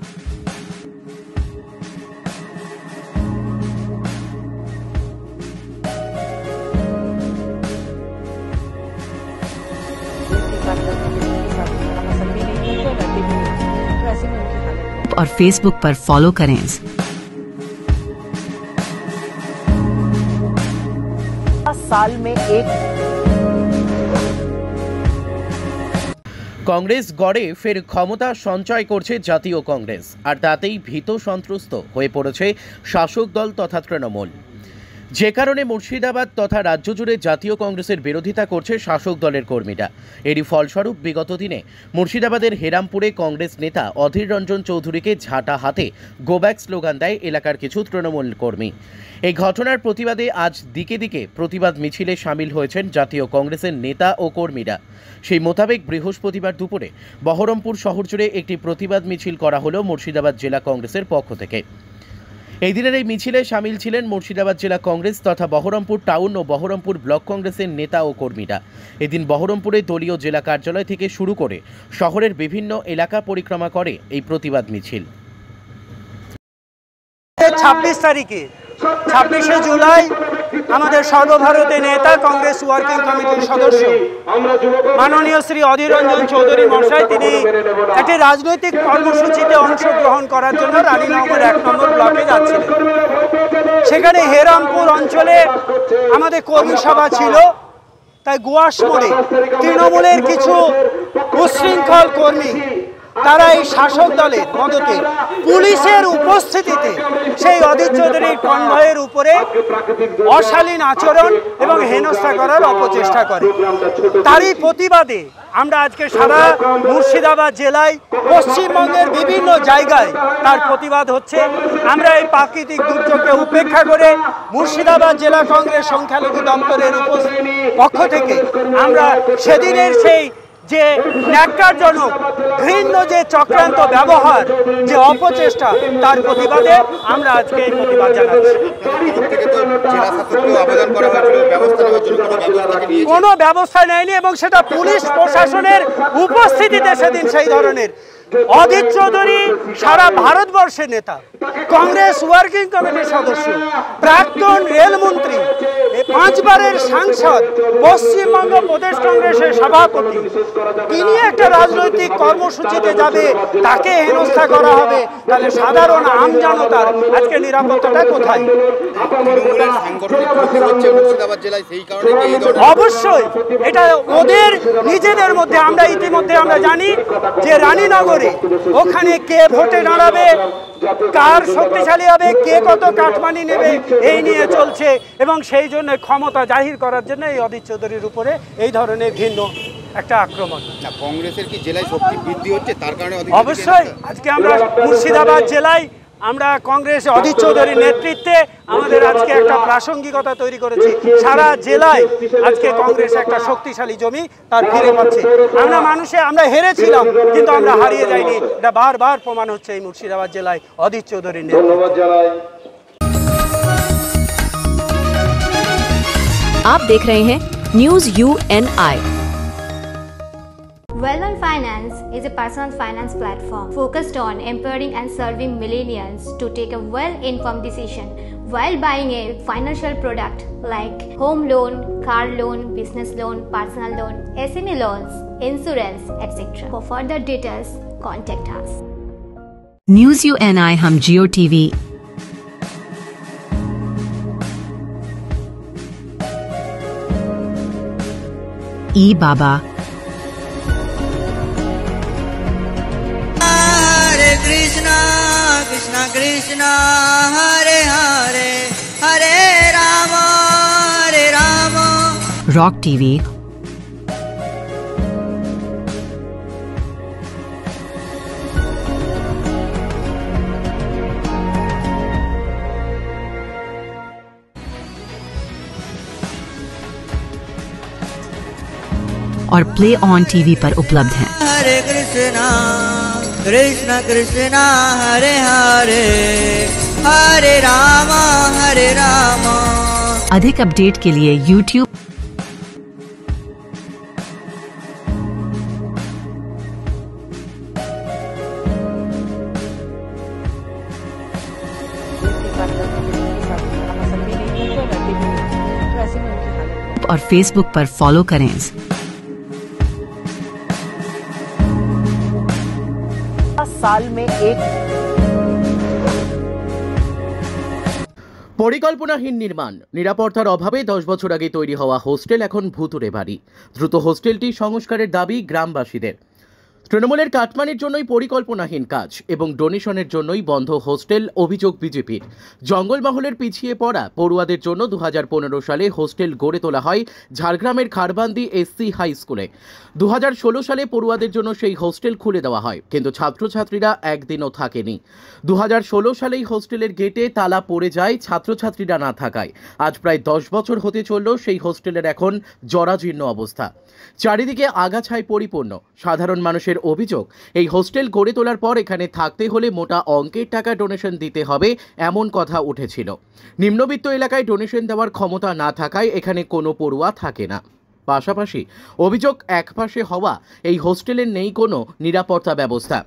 और Facebook पर फॉलो करें। साल में एक কংগ্রেস গড়ে ফের ক্ষমতা সঞ্চয় করছে জাতীয় কংগ্রেস, আর তাতেই ভীত সন্ত্রস্ত হয়ে পড়েছে শাসক দল তথা তৃণমূল। যে কারণে মুর্শিদাবাদ তথা রাজ্য জুড়ে জাতীয় কংগ্রেসের বিরোধিতা করছে শাসক দলের কর্মীরা। এরই ফলস্বরূপ বিগত দিনে মুর্শিদাবাদের হেরামপুরে কংগ্রেস নেতা অধীর রঞ্জন চৌধুরীকে ঝাঁটা হাতে গোব্যাক স্লোগান দেয় এলাকার কিছু তৃণমূল কর্মী। এই ঘটনার প্রতিবাদে আজ দিকে দিকে প্রতিবাদ মিছিলে সামিল হয়েছেন জাতীয় কংগ্রেসের নেতা ও কর্মীরা। সেই মোতাবেক বৃহস্পতিবার দুপুরে বহরমপুর শহর জুড়ে একটি প্রতিবাদ মিছিল করা হলো মুর্শিদাবাদ জেলা কংগ্রেসের পক্ষ থেকে। এই দিনের এই মিছিলে সামিল ছিলেন মুর্শিদাবাদ জেলা কংগ্রেস তথা বহরমপুর টাউন ও বহরমপুর ব্লক কংগ্রেসের নেতা ও কর্মীরা। এদিন বহরমপুরে দলীয় জেলা কার্যালয় থেকে শুরু করে শহরের বিভিন্ন এলাকা পরিক্রমা করে এই প্রতিবাদ মিছিল। 26 তারিখে 26শে জুলাই আমাদের সর্বভারতীয় নেতা কংগ্রেস ওয়ার্কিং কমিটির সদস্য মাননীয় শ্রী অধীর রঞ্জন চৌধুরী মহাশয় তিনি একটি রাজনৈতিক কর্মসূচিতে অংশগ্রহণ করার জন্য রানীনগর 1 নম্বর ব্লকে যাচ্ছিলেন। সেখানে হেরামপুর অঞ্চলে আমাদের কর্মী সভা ছিল, তাই গুয়াশ মোড়ে তৃণমূলের কিছু উচ্ছৃঙ্খল কর্মী তারা এই শাসক দলের মদতে পুলিশের উপস্থিতিতে সেই অধীর চৌধুরীর কনভয়ের উপরে অশালীন আচরণ এবং হেনস্থা করার অপচেষ্টা করে। তারই প্রতিবাদে আমরা আজকে সারা মুর্শিদাবাদ জেলায় পশ্চিমবঙ্গের বিভিন্ন জায়গায় তার প্রতিবাদ হচ্ছে। আমরা এই প্রাকৃতিক দুর্যোগকে উপেক্ষা করে মুর্শিদাবাদ জেলা কংগ্রেস সংখ্যালঘু দপ্তরের পক্ষ থেকে আমরা সেদিনের সেই যে ন্যাক্কারজনক ঘৃণ্য যে চক্রান্ত ব্যবহার, যে অপচেষ্টা, তার প্রতিবাদে আমরা আজকে এই প্রতিবাদ জানাচ্ছি। কোনো ব্যবস্থা নেয়নি এবং সেটা পুলিশ প্রশাসনের উপস্থিতিতে সেদিন সেই ধরনের। অধীর চৌধুরী সারা ভারতবর্ষের নেতা, কংগ্রেস ওয়ার্কিং কমিটির সদস্য, প্রাক্তন রেলমন্ত্রী, 5 বারের সাংসদ, পশ্চিমবঙ্গ প্রদেশ কংগ্রেসের সভাপতি, তিনি একটা রাজনৈতিক কর্মসূচিতে যাবে, তাকে হেনস্থা করা হবে, তাহলে সাধারণ আমজনতার আজকে নিরাপত্তাটা কোথায়? অবশ্যই এটা ওদের নিজেদের মধ্যে। আমরা ইতিমধ্যে আমরা জানি যে রানীনগরে ওখানে কে ভোটে দাঁড়াবে, কার শক্তিশালী হবে, কে কত কাটমানি নেবে, এই নিয়ে চলছে এবং সেই জন্য ক্ষমতা জাহির করার জন্য এই অধীর চৌধুরীর উপরে এই ধরনের ভিন্ন একটা আক্রমণ। কংগ্রেসের কি জেলায় শক্তি বৃদ্ধি হচ্ছে তার কারণে? অবশ্যই আজকে আমরা মুর্শিদাবাদ জেলায় আমরা কংগ্রেস অধীর চৌধুরীর নেতৃত্বে আমাদের আজকে একটা প্রাসঙ্গিকতা তৈরি করেছি। সারা জেলায় আজকে কংগ্রেস একটা শক্তিশালী জমি তার ফিরে পাচ্ছে। আমরা হেরেছিলাম কিন্তু আমরা হারিয়ে যাইনি, এটা বারবার প্রমাণ হচ্ছে এই মুর্শিদাবাদ জেলায় অধীর চৌধুরীর নেতৃত্বে। आप देख रहे हैं news UNI। Well-Known Finance is a personal finance platform focused on empowering and serving millennials to take a well-informed decision while buying a financial product like home loan, car loan, business loan, personal loan, SME loans, insurance, etc. For further details, contact us. News UNI हम जियो TV, बाबा, Krishna Krishna Krishna Hare Hare Hare Rama rock TV, और play on TV पर उपलब्ध हैं। Hare Krishna Krishna Krishna Hare Hare Hare Rama अधिक update के लिए YouTube और Facebook पर फॉलो करें। साल में एक পরিকল্পনাহীন নির্মাণ, নিরাপত্তার অভাবে 10 বছর আগে তৈরি হওয়া হোস্টেল এখন ভুতুড়ে বাড়ি। দ্রুত হোস্টেলটি সংস্কারের দাবি গ্রামবাসীদের। তৃণমূলের কাটমানির জন্যই পরিকল্পনাহীন কাজ এবং ডোনেশনের জন্যই বন্ধ হোস্টেল, অভিযোগ বিজেপির। জঙ্গলমহলের পিছিয়ে পড়া পড়ুয়াদের জন্য 2015 সালে হোস্টেল গড়ে তোলা হয় ঝাড়গ্রামের খারবান্দি SC হাই স্কুলে। 2016 সালে পড়ুয়াদের জন্য সেই হোস্টেল খুলে দেওয়া হয়, কিন্তু ছাত্রছাত্রীরা একদিনও থাকেনি। 2016 সালেই হোস্টেলের গেটে তালা পড়ে যায় ছাত্রছাত্রীরা না থাকায়। আজ প্রায় 10 বছর হতে চলল সেই হোস্টেলের এখন জরাজীর্ণ অবস্থা। চারিদিকে আগাছায় পরিপূর্ণ। সাধারণ মানুষের অভিযোগ, এই হোস্টেল গড়ে তোলার পর এখানে থাকতে হলে মোটা অঙ্কের টাকা ডোনেশন দিতে হবে, এমন কথা উঠেছিল। নিম্নবিত্ত এলাকায় ডোনেশন দেওয়ার ক্ষমতা না থাকায় এখানে কোনো পড়ুয়া থাকে না। পাশাপাশি অভিযোগ, একপাশে হওয়া এই হোস্টেলের নেই কোনো নিরাপত্তা ব্যবস্থা,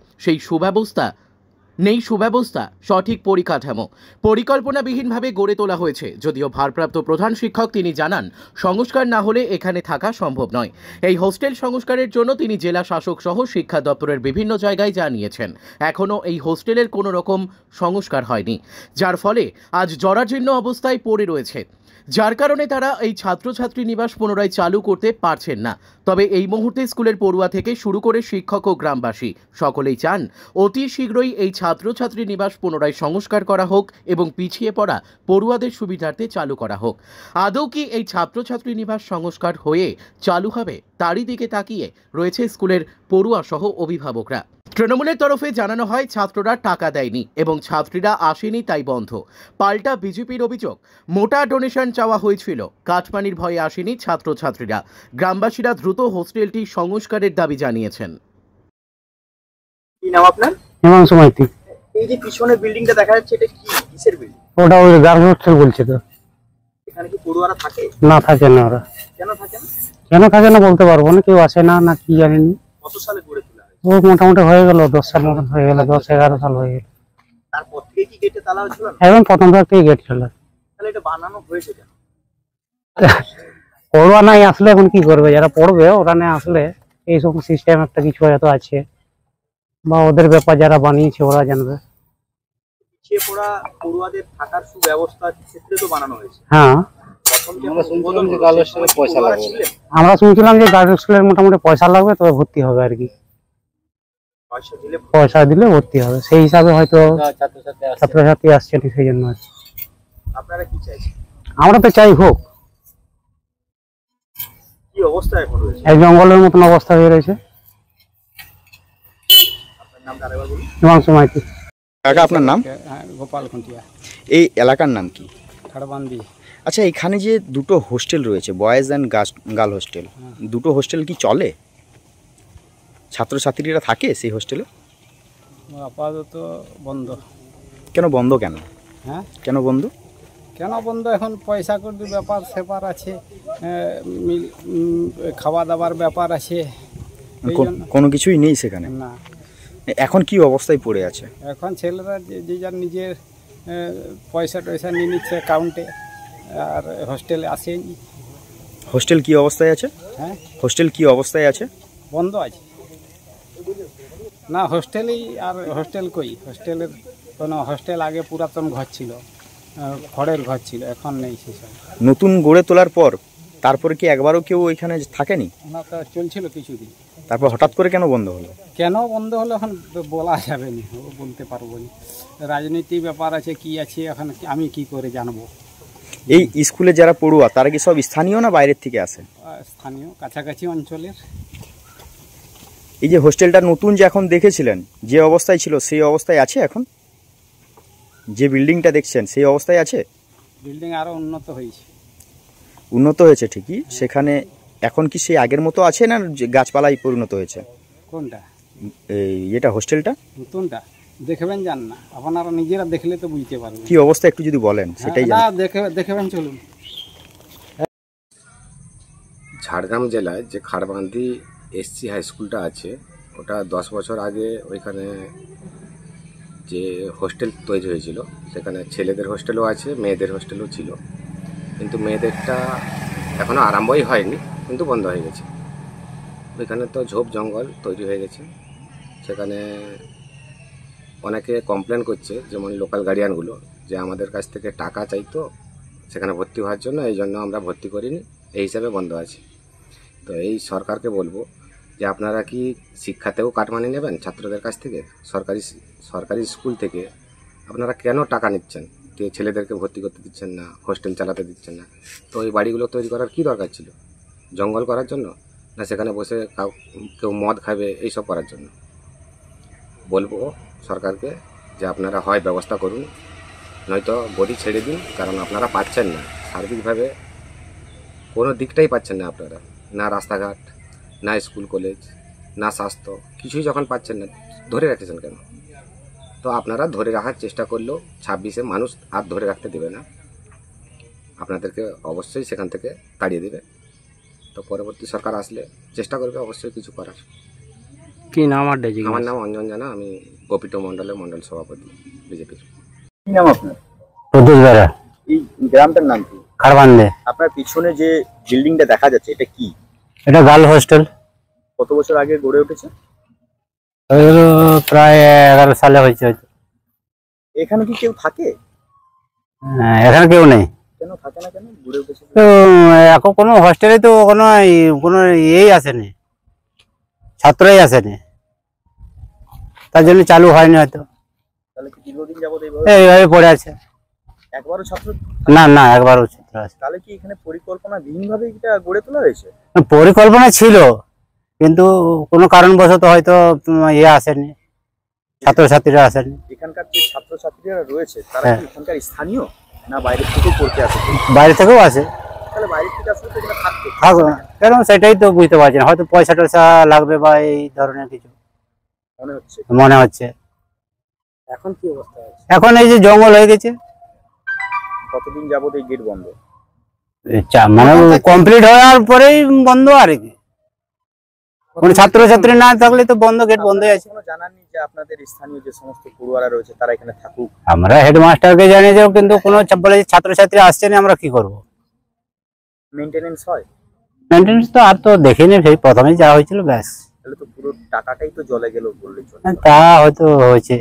নেই সুব্যবস্থা, সঠিক পরিকাঠামো। পরিকল্পনাবিহীনভাবে গড়ে তোলা হয়েছে। যদিও ভারপ্রাপ্ত প্রধান শিক্ষক তিনি জানান, সংস্কার না হলে এখানে থাকা সম্ভব নয়। এই হোস্টেল সংস্কারের জন্য তিনি জেলা শাসক সহ শিক্ষা দপ্তরের বিভিন্ন জায়গায় জানিয়েছেন। এখনও এই হোস্টেলের কোনো রকম সংস্কার হয়নি, যার ফলে আজ জরাজীর্ণ অবস্থায় পড়ে রয়েছে, যার কারণে তারা এই ছাত্রছাত্রী নিবাস পুনরায় চালু করতে পারছেন না। তবে এই মুহূর্তে স্কুলের পড়ুয়া থেকে শুরু করে শিক্ষক ও গ্রামবাসী সকলেই চান অতি শীঘ্রই এই ছাত্রছাত্রী নিবাস পুনরায় সংস্কার করা হোক এবং পিছিয়ে পড়া পড়ুয়াদের সুবিধার্থে চালু করা হোক। আদৌ কি এই ছাত্রছাত্রী নিবাস সংস্কার হয়ে চালু হবে, তারই দিকে তাকিয়ে রয়েছে স্কুলের পড়ুয়া সহ অভিভাবকরা। তৃণমূলের তরফে জানানো হয় ছাত্ররা টাকা দেয়নি এবং ছাত্রীরা আসেনি তাই বন্ধ। পাল্টা বিজেপির অভিযোগ, মোটা ডোনেশন চাওয়া হয়েছিল, কাটমানির ভয়ে আসেনি ছাত্রছাত্রীরা। গ্রামবাসীরা দ্রুত হোস্টেলটি সংস্কারের দাবি জানিয়েছেন। কি নাম আপনার? হিমাংশু মাইতি। এই যে পিছনে বিল্ডিংটা দেখা যাচ্ছে, এটা কি কিসের বিল্ডিং? ওটা ওই গার্লস হোস্টেল বলছে তো। এখানে কি পড়ুয়ারা থাকে? না, থাকে না। ওরা কেন থাকে না? কেন থাকে না বলতে পারবো না, কেউ আসে না, না কি জানিনি। কত সালে গড়ে তোলা হয়েছে? ও মোটামুটি হয়ে গেল 10 সাল মতন হয়ে গেল, 10-11 সাল হয়ে গেল। তারপর থেকে কি গেটে তালা ছিল না? এখন প্রথম থেকেই গেট ছিল। তাহলে এটা বানানো হয়েছে কেন? পড়ুয়া নাই আসলে এখন কি করবে, যারা পড়বে ওরা না আসলে এই সব সিস্টেম একটা কিছু হয়তো আছে, বা ওদের ব্যাপার যারা বানিয়েছে ওরা জানবে। পিছিয়ে পড়া পড়ুয়াদের থাকার সুব্যবস্থা ক্ষেত্রে তো বানানো হয়েছে। হ্যাঁ, আমরা শুনছিলাম যে গার্লস হোস্টেলের মোটামুটি পয়সা লাগবে, তবে ভর্তি হবে আর কি। পয়সা দিলে ভর্তি হবে, সেই হিসাবে হয়তো ছাত্রছাত্রী আসছে না, সেই জন্য। আপনারা কি চাইছেন? আমরা তো চাই হোক। কি অবস্থা এখন রয়েছে? এক জঙ্গলের মতন অবস্থা হয়ে রয়েছে। আপনার নামটা আরেকবার বলুন। হিমাংশু মাইতি। কাকা, আপনার নাম? গোপাল খুঁটিয়া। এই এলাকার নাম কি? খাড়বান্দি। আচ্ছা, এখানে যে দুটো হোস্টেল রয়েছে, বয়েজ অ্যান্ড গার্ল হোস্টেল, দুটো হোস্টেল কি চলে? ছাত্রছাত্রীরা থাকে সেই হোস্টেলে? আপাতত বন্ধ। কেন বন্ধ? কেন? হ্যাঁ, কেন বন্ধ? কেন বন্ধ? এখন পয়সা কড়ির ব্যাপার স্যাপার আছে, খাওয়া দাওয়ার ব্যাপার আছে, কোনো কিছুই নেই সেখানে? না। এখন কি অবস্থায় পড়ে আছে? এখন ছেলেরা যে যার নিজের পয়সা টয়সা নিয়ে নিচ্ছে অ্যাকাউন্টে, আর হোস্টেলে আসেনি। হোস্টেল কি অবস্থায় আছে? হ্যাঁ, হোস্টেল কি অবস্থায় আছে? বন্ধ আছে না, হোস্টেলেই। আর হোস্টেল কই? হোস্টেলের কোনো হোস্টেল আগে পুরাতন ঘর ছিল, খড়ের ঘর ছিল, এখন নেই সেসব। নতুন গড়ে তোলার পর তারপরে কি একবারও কেউ ওইখানে থাকেনি? না, তো চলছিল কিছুদিন, তারপর হঠাৎ করে কেন বন্ধ হলো? কেন বন্ধ হলো এখন বলা যাবে না, বলতে পারবো না। রাজনীতি ব্যাপার আছে, কি আছে এখন আমি কি করে জানবো। এই স্কুলে যারা পড়ুয়া তারা কি সব স্থানীয় না বাইরের থেকে আসে? স্থানীয়, কাছাকাছি অঞ্চলের। এই যে হোস্টেলটা নতুন যে এখন দেখেছিলেন, যে অবস্থায় ছিল সেই অবস্থায় আছে এখন? যে বিল্ডিংটা দেখছেন সেই অবস্থায় আছে? বিল্ডিং আরো উন্নত হয়েছে। উন্নত হয়েছে ঠিকই, সেখানে এখন কি সেই আগের মতো আছে না গাছপালায় পরিণত হয়েছে? কোনটা? এই এটা হোস্টেলটা নতুনটা দেখবেন, জান না, আপনারা নিজেরা দেখলে তো বুঝতে পারবেন কি অবস্থা, একটু যদি বলেন সেটাই। না, দেখবেন, চলুন। ঝাড়গ্রাম জেলায় যে খাড়বান্দি এসসি হাই স্কুলটা আছে, ওটা 10 বছর আগে ওইখানে যে হোস্টেল তৈরি হয়েছিল, সেখানে ছেলেদের হোস্টেলও আছে, মেয়েদের হোস্টেলও ছিল। কিন্তু মেয়েদেরটা এখনও আরম্ভই হয়নি, কিন্তু বন্ধ হয়ে গেছে। ওইখানে তো ঝোপ জঙ্গল তৈরি হয়ে গেছে, সেখানে অনেকে কমপ্লেন করছে, যেমন লোকাল গার্ডিয়ানগুলো, যে আমাদের কাছ থেকে টাকা চাইতো সেখানে ভর্তি হওয়ার জন্য, এই জন্য আমরা ভর্তি করিনি, এই হিসাবে বন্ধ আছে। তো এই সরকারকে বলবো যে আপনারা কি শিক্ষাতেও কাটমানি নেবেন ছাত্রদের কাছ থেকে? সরকারি স্কুল থেকে আপনারা কেন টাকা নিচ্ছেন? ছেলেদেরকে ভর্তি করতে দিচ্ছেন না, হোস্টেল চালাতে দিচ্ছেন না। তো এই বাড়িগুলো তৈরি করার কি দরকার ছিল? জঙ্গল করার জন্য, না সেখানে বসে কেউ মদ খাবে এইসব করার জন্য? বলবো সরকারকে যে আপনারা হয় ব্যবস্থা করুন, নয়তো গদি ছেড়ে দিন, কারণ আপনারা পাচ্ছেন না, সার্বিকভাবে কোনো দিকটাই পাচ্ছেন না আপনারা, না রাস্তাঘাট, না স্কুল কলেজ, না স্বাস্থ্য, কিছুই যখন পাচ্ছেন না, ধরে রাখতেছেন কেন? তো আপনারা ধরে রাখার চেষ্টা করলেও 26-এ মানুষ আর ধরে রাখতে দেবে না, আপনাদেরকে অবশ্যই সেখান থেকে তাড়িয়ে দেবে। তো পরবর্তী সরকার আসলে চেষ্টা করবে অবশ্যই কিছু করার। কি নাম? আমার নাম অঞ্জন জানা, আমি গোপীটো মণ্ডলের মণ্ডল সভাপতি বিজেপির। কি নাম আপনার? প্রদীপ বেরা। এই গ্রামটার নাম কি? খাড়বান্দি। আপনার পিছনে যে বিল্ডিংটা দেখা যাচ্ছে, এটা কি? এটা গার্ল হোস্টেল। কত বছর আগে গড়ে উঠেছে? প্রায় 11 সালে হয়েছে হয়তো। এখানে কি কেউ থাকে? এখানে কেউ নেই। কেন থাকে না? কেন গড়ে উঠেছে? এখন কোনো হোস্টেলে তো কোনো ইয়েই আসেনি, ছাত্রই আসেনি, তার জন্য চালু হয়নি হয়তো। তাহলে কি দীর্ঘদিন যাবত এইভাবে পড়ে আছে? একবারও ছাত্র? না, একবারও ছাত্র আছে। তাহলে কি এখানে পরিকল্পনাবিহীনভাবে এটা গড়ে তোলা হয়েছে? পরিকল্পনা ছিল, কিন্তু কোনো কারণবশত হয়তো ইয়ে আসেনি। ছাত্রছাত্রীরা আসেন। এখানকার যে ছাত্রছাত্রীরা রয়েছে তারা কি এখানকার স্থানীয় না বাইরে থেকে পড়তে আসে? বাইরে থেকেও আসে। তাহলে বাইরে থেকে আসলে তো এখানে থাকবে কেন সেটাই তো বুঝতে পারছি না, হয়তো পয়সা টয়সা লাগবে বা এই ধরনের কিছু মনে হচ্ছে। এখন কি অবস্থা আছে? এখন এই যে জঙ্গল হয়ে গেছে। কতদিন যাবত এই গেট বন্ধ? মানে কমপ্লিট হওয়ার পরেই বন্ধ। আর কি কোনো ছাত্রছাত্রী না থাকলে তো বন্ধ, গেট বন্ধই আছে। জানাননি যে আপনাদের স্থানীয় যে সমস্ত পড়ুয়ারা রয়েছে তারা এখানে থাকুক? আমরা হেডমাস্টারকে জানিয়েছি, কিন্তু কোনো বলে ছাত্রছাত্রী আসছে না, আমরা কি করব? মেইনটেনেন্স হয়? মেইনটেনেন্স তো আর তো দেখিনি, সেই প্রথমেই যা হয়েছিল ব্যাস। তাহলে তো পুরো টাকাটাই তো জলে গেল বললে চলে। তা হয়তো হয়েছে।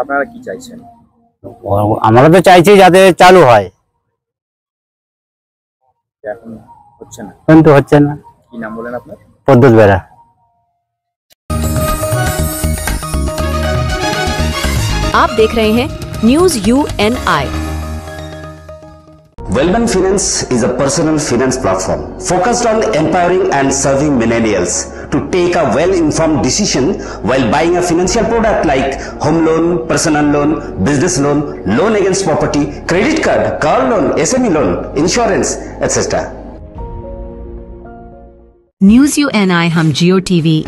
আপনারা কি চাইছেন? আমরা তো চাইছি যাতে চালু হয়, এখন হচ্ছে না। কিন্তু হচ্ছে না। কি নাম বলেন আপনার? পদ্মত বেরা। आप देख रहे हैं news UNI। Wellman Finance is a personal finance platform focused on empowering and serving millennials to take a well-informed decision while buying a financial product like home loan, personal loan, business loan, loan against property, credit card, car loan, SME loan, insurance, etc. News UNI हम जियो TV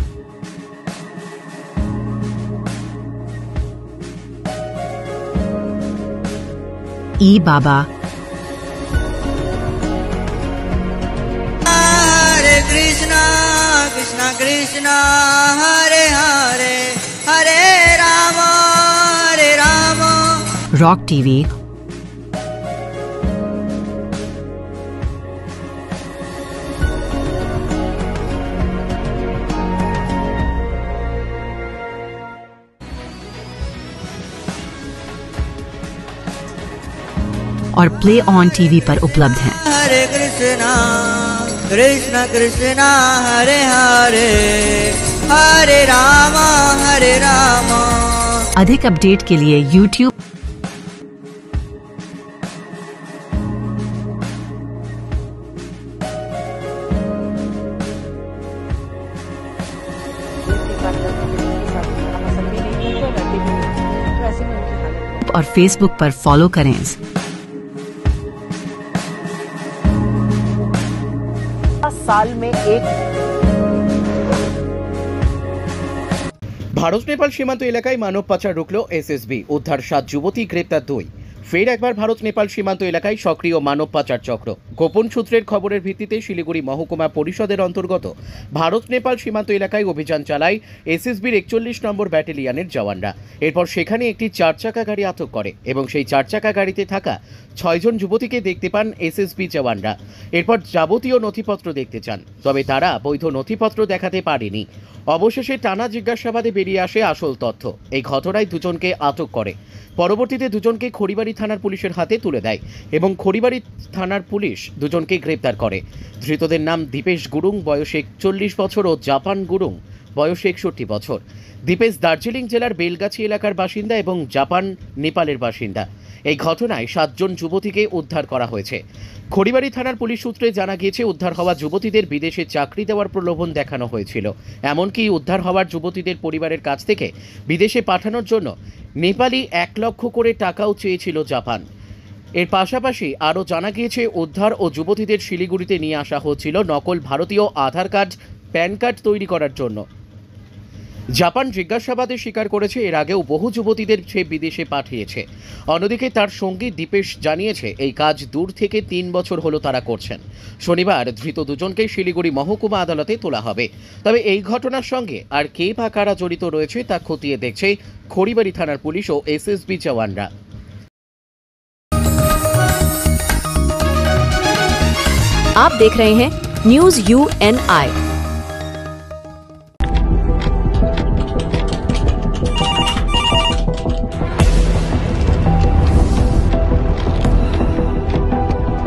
ई बाबा हरे Krishna Krishna Krishna Hare Hare Hare Ram rock TV और play on TV पर उपलब्ध हैं। हरे कृष्णा कृष्णा कृष्णा हरे हरे हरे राम हरे राम। अधिक update के लिए YouTube और Facebook पर फॉलो करें। साल में एक ভারত নেপাল সীমান্ত এলাকায় মানব পাচার রুখল SSB, উদ্ধার 7 যুবতী, গ্রেপ্তার 2। ফের একবার ভারত নেপাল সীমান্ত এলাকায় সক্রিয় মানব পাচার চক্র। গোপন সূত্রের খবরের ভিত্তিতে শিলিগুড়ি মহকুমা পরিষদের অন্তর্গত ভারত নেপাল সীমান্ত এলাকায় অভিযান চালায় SSBর 41 নম্বর ব্যাটালিয়নের জওয়ানরা। এরপর সেখানে একটি 4 চাকা গাড়ি আটক করে এবং সেই 4 চাকা গাড়িতে থাকা 6 জন যুবতীকে দেখতে পান SSB জওয়ানরা। এরপর যাবতীয় নথিপত্র দেখতে চান, তবে তারা বৈধ নথিপত্র দেখাতে পারেনি। অবশেষে টানা জিজ্ঞাসাবাদে বেরিয়ে আসে আসল তথ্য। এই ঘটনায় দুজনকে আটক করে। পরবর্তীতে দুজনকে খড়িবাড়ি থানার পুলিশের হাতে তুলে দেয় এবং খড়িবাড়ি থানার পুলিশ দুজনকে গ্রেপ্তার করে। ধৃতদের নাম দীপেশ গুরুং, বয়স 41 বছর, ও জাপান গুরুং, বয়স 61 বছর। দীপেশ দার্জিলিং জেলার বেলগাছি এলাকার বাসিন্দা এবং জাপান নেপালের বাসিন্দা। এই ঘটনায় 7 জন যুবতীকে উদ্ধার করা হয়েছে। খড়িবাড়ি থানার পুলিশ সূত্রে জানা গিয়েছে, উদ্ধার হওয়া যুবতীদের বিদেশে চাকরি দেওয়ার প্রলোভন দেখানো হয়েছিল। এমনকি উদ্ধার হওয়ার যুবতীদের পরিবারের কাছ থেকে বিদেশে পাঠানোর জন্য নেপালি 1 লক্ষ করে টাকাও চেয়েছিল জাপান। এর পাশাপাশি আরও জানা গিয়েছে, উদ্ধার ও যুবতীদের শিলিগুড়িতে নিয়ে আসা হচ্ছিল নকল ভারতীয় আধার কার্ড, প্যান কার্ড তৈরি করার জন্য। জাপান জিজ্ঞাসাবাদে স্বীকার করেছে এর আগেও বহু যুবতীদের সে বিদেশে পাঠিয়েছে। অন্যদিকে তার সঙ্গী দীপেশ জানিয়েছে এই কাজ দূর থেকে 3 বছর হলো তারা করছেন। শনিবার ধৃত দুজনকে শিলিগুড়ি মহকুমা আদালতে তোলা হবে। তবে এই ঘটনার সঙ্গে আর কে বা কারা জড়িত রয়েছে তা খতিয়ে দেখছে খড়িবাড়ি থানার পুলিশ ও SSB জওয়ানরা। आप देख रहे हैं न्यूज UNI।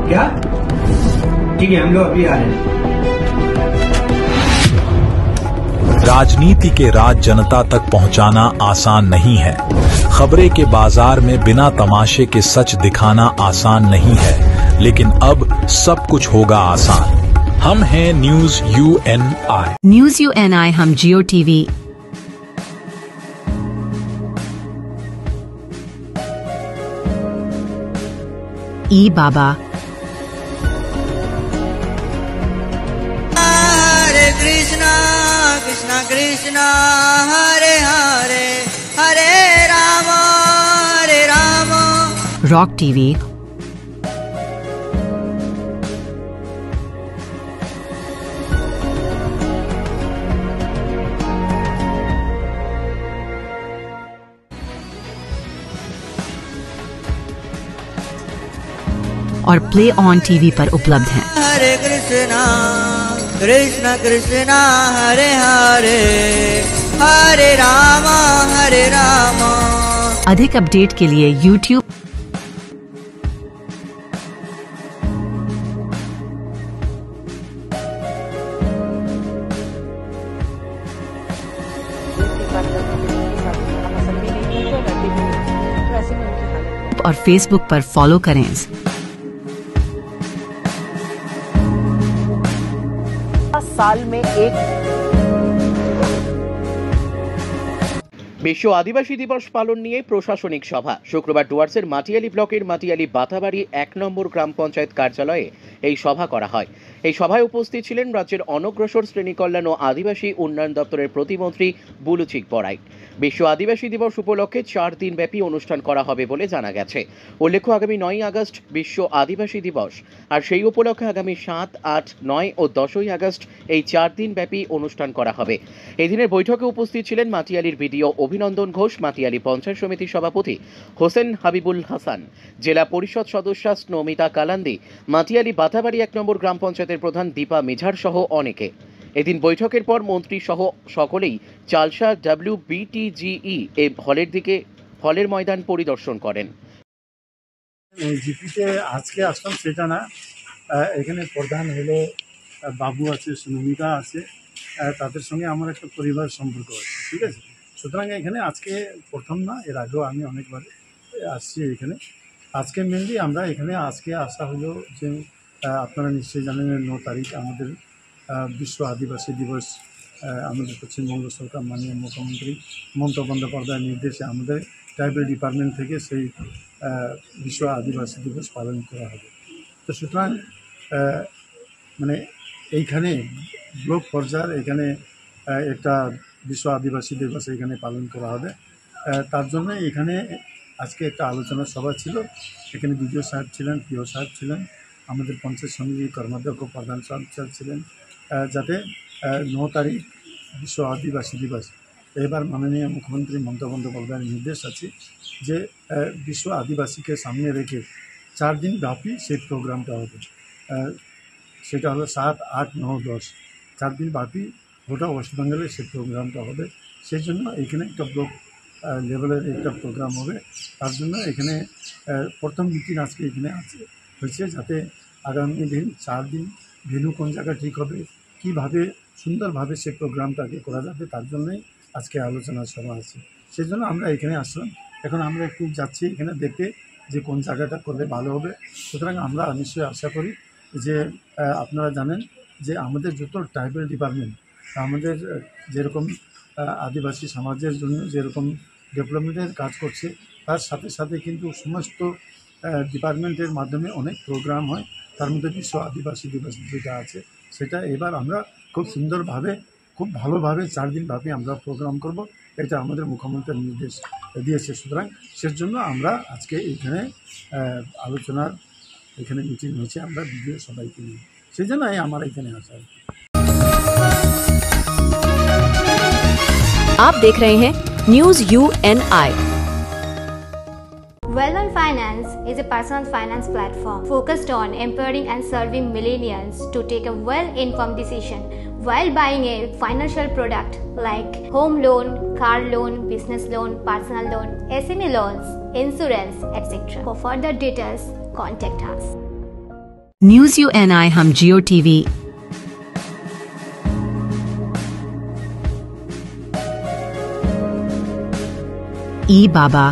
क्या? ठीक है, हम लोग अभी आ रहे हैं। राजनीति के राज जनता तक पहुंचाना आसान नहीं है। खबरें के बाजार में बिना तमाशे के सच दिखाना आसान नहीं है, लेकिन अब सब कुछ होगा आसान। हम हैं न्यूज UNI। न्यूज UNI हम जियो टीवी ई बाबा, हरे कृष्णा कृष्णा कृष्णा हरे हरे हरे राम रॉक टीवी, और प्ले ऑन टीवी पर उपलब्ध हैं। हरे कृष्णा कृष्णा कृष्णा हरे हरे हरे राम हरे राम। अधिक अपडेट के लिए YouTube और Facebook पर फॉलो करें। साल में एक বিশ্ব আদিবাসী দিবস পালন নিয়ে প্রশাসনিক সভা শুক্রবার ডুয়ার্সের মাটিয়ালি ব্লকের মাটিয়ালি বাতাবাড়ি 1 নম্বর গ্রাম পঞ্চায়েত কার্যালয়ে এই সভা করা হয়। এই সভায় উপস্থিত ছিলেন রাজ্যের অনগ্রসর শ্রেণী কল্যাণ ও আদিবাসী উন্নয়ন দপ্তরের প্রতিমন্ত্রী বুলুচিক বড়াই। বিশ্ব আদিবাসী দিবস উপলক্ষে 4 দিন ব্যাপী অনুষ্ঠান করা হবে বলে জানা গেছে। উল্লেখ্য, আগামী 9 আগস্ট বিশ্ব আদিবাসী দিবস, আর সেই উপলক্ষে আগামী 7, 8, 9 ও 10 আগস্ট এই 4 দিন ব্যাপী অনুষ্ঠান করা হবে। এই দিনের বৈঠকে উপস্থিত ছিলেন মাটিয়ালির বিডিও অভিনন্দন ঘোষ, মাটিয়ালি পঞ্চায়েত সমিতির সভাপতি হোসেন হাবিবুল হাসান, জেলা পরিষদ সদস্যা স্নমিতা কালান্দি, মাটিয়ালি বাতাবাড়ি 1 নম্বর গ্রাম পঞ্চায়েতের প্রধান দীপা মেঝার সহ অনেকে। এদিন বৈঠকের পর মন্ত্রী সহ সকলেই চালসা WBTGE এ হলের ময়দান পরিদর্শন করেন। জিপিতে আজকে আসলাম সেটা না, এখানে প্রধান হলো বাবু আছে, সুনমিতা আছে, তাদের সঙ্গে আমার একটা পরিবার সম্পর্ক আছে, ঠিক আছে। সুতরাং এখানে আজকে প্রথম না, এর আগেও আমি অনেকবার আসছি এখানে। আজকে মেনলি আমরা এখানে আজকে আসা হলো যে আপনারা নিশ্চয়ই জানেন 9 তারিখ আমাদের বিশ্ব আদিবাসী দিবস। আমাদের পশ্চিমবঙ্গ সরকার মাননীয় মুখ্যমন্ত্রী মমতা বন্দ্যোপাধ্যায়ের নির্দেশে আমাদের ট্রাইবাল ডিপার্টমেন্ট থেকে সেই বিশ্ব আদিবাসী দিবস পালন করা হবে। তো সুতরাং মানে এইখানে ব্লক পর্যায়ের এখানে একটা বিশ্ব আদিবাসী দিবস এখানে পালন করা হবে। তার জন্য এখানে আজকে একটা আলোচনা সভা ছিল। এখানে বিডিও সাহেব ছিলেন, পিও সাহেব ছিলেন, আমাদের পঞ্চায়েত সমিতির কর্মাধ্যক্ষ প্রধান সাহেব ছিলেন, যাতে 9 তারিখ বিশ্ব আদিবাসী দিবস, এবার মাননীয় মুখ্যমন্ত্রী মমতা বন্দ্যোপাধ্যায়ের নির্দেশ আছে যে বিশ্ব আদিবাসীকে সামনে রেখে 4 দিন ব্যাপী সেই প্রোগ্রামটা হবে। সেটা হলো 7, 8, 9, 10 4 দিন ব্যাপী গোটা ওয়েস্ট বেঙ্গলে সেই প্রোগ্রামটা হবে। সেই জন্য এখানে একটা ব্লক লেভেলের একটা প্রোগ্রাম হবে। তার জন্য এখানে প্রথম মিটিং আজকে এখানে হয়েছে, যাতে আগামী দিন 4 দিন ভেন্যু কোন জায়গা ঠিক হবে, কীভাবে সুন্দরভাবে সেই প্রোগ্রামটাকে করা যাবে, তার জন্যই আজকে আলোচনা সভা আছে। সেই জন্য আমরা এখানে আসলাম। এখন আমরা একটু যাচ্ছি এখানে দেখতে যে কোন জায়গাটা করলে ভালো হবে। সুতরাং আমরা নিশ্চয়ই আশা করি যে আপনারা জানেন যে আমাদের যত ট্রাইবাল ডিপার্টমেন্ট আমাদের যেরকম আদিবাসী সমাজের জন্য যেরকম ডেভেলপমেন্টের কাজ করছে, তার সাথে সাথে কিন্তু সমস্ত ডিপার্টমেন্টের মাধ্যমে অনেক প্রোগ্রাম হয়। তার মধ্যে বিশ্ব আদিবাসী দিবস যেটা আছে সেটা এবার আমরা খুব সুন্দরভাবে খুব ভালোভাবে 4 দিন ব্যাপী আমরা প্রোগ্রাম করব, এটা আমাদের মুখ্যমন্ত্রীর নির্দেশ দিয়েছে। সুতরাং সেজন্য আমরা আজকে এইখানে আলোচনার এখানে মিটিং হয়েছে, আমরা ভিডিও সবাইকে নিয়ে, সেই জন্য আমার এখানে আসা। आप देख रहे हैं news UNI। Well-Known Finance is a personal finance platform focused on empowering and serving millennials to take a well-informed decision while buying a financial product like home loan, car loan, business loan, personal loan, SME loans, insurance, etc. For further details, contact us. News UNI हम जियो TV ई बाबा,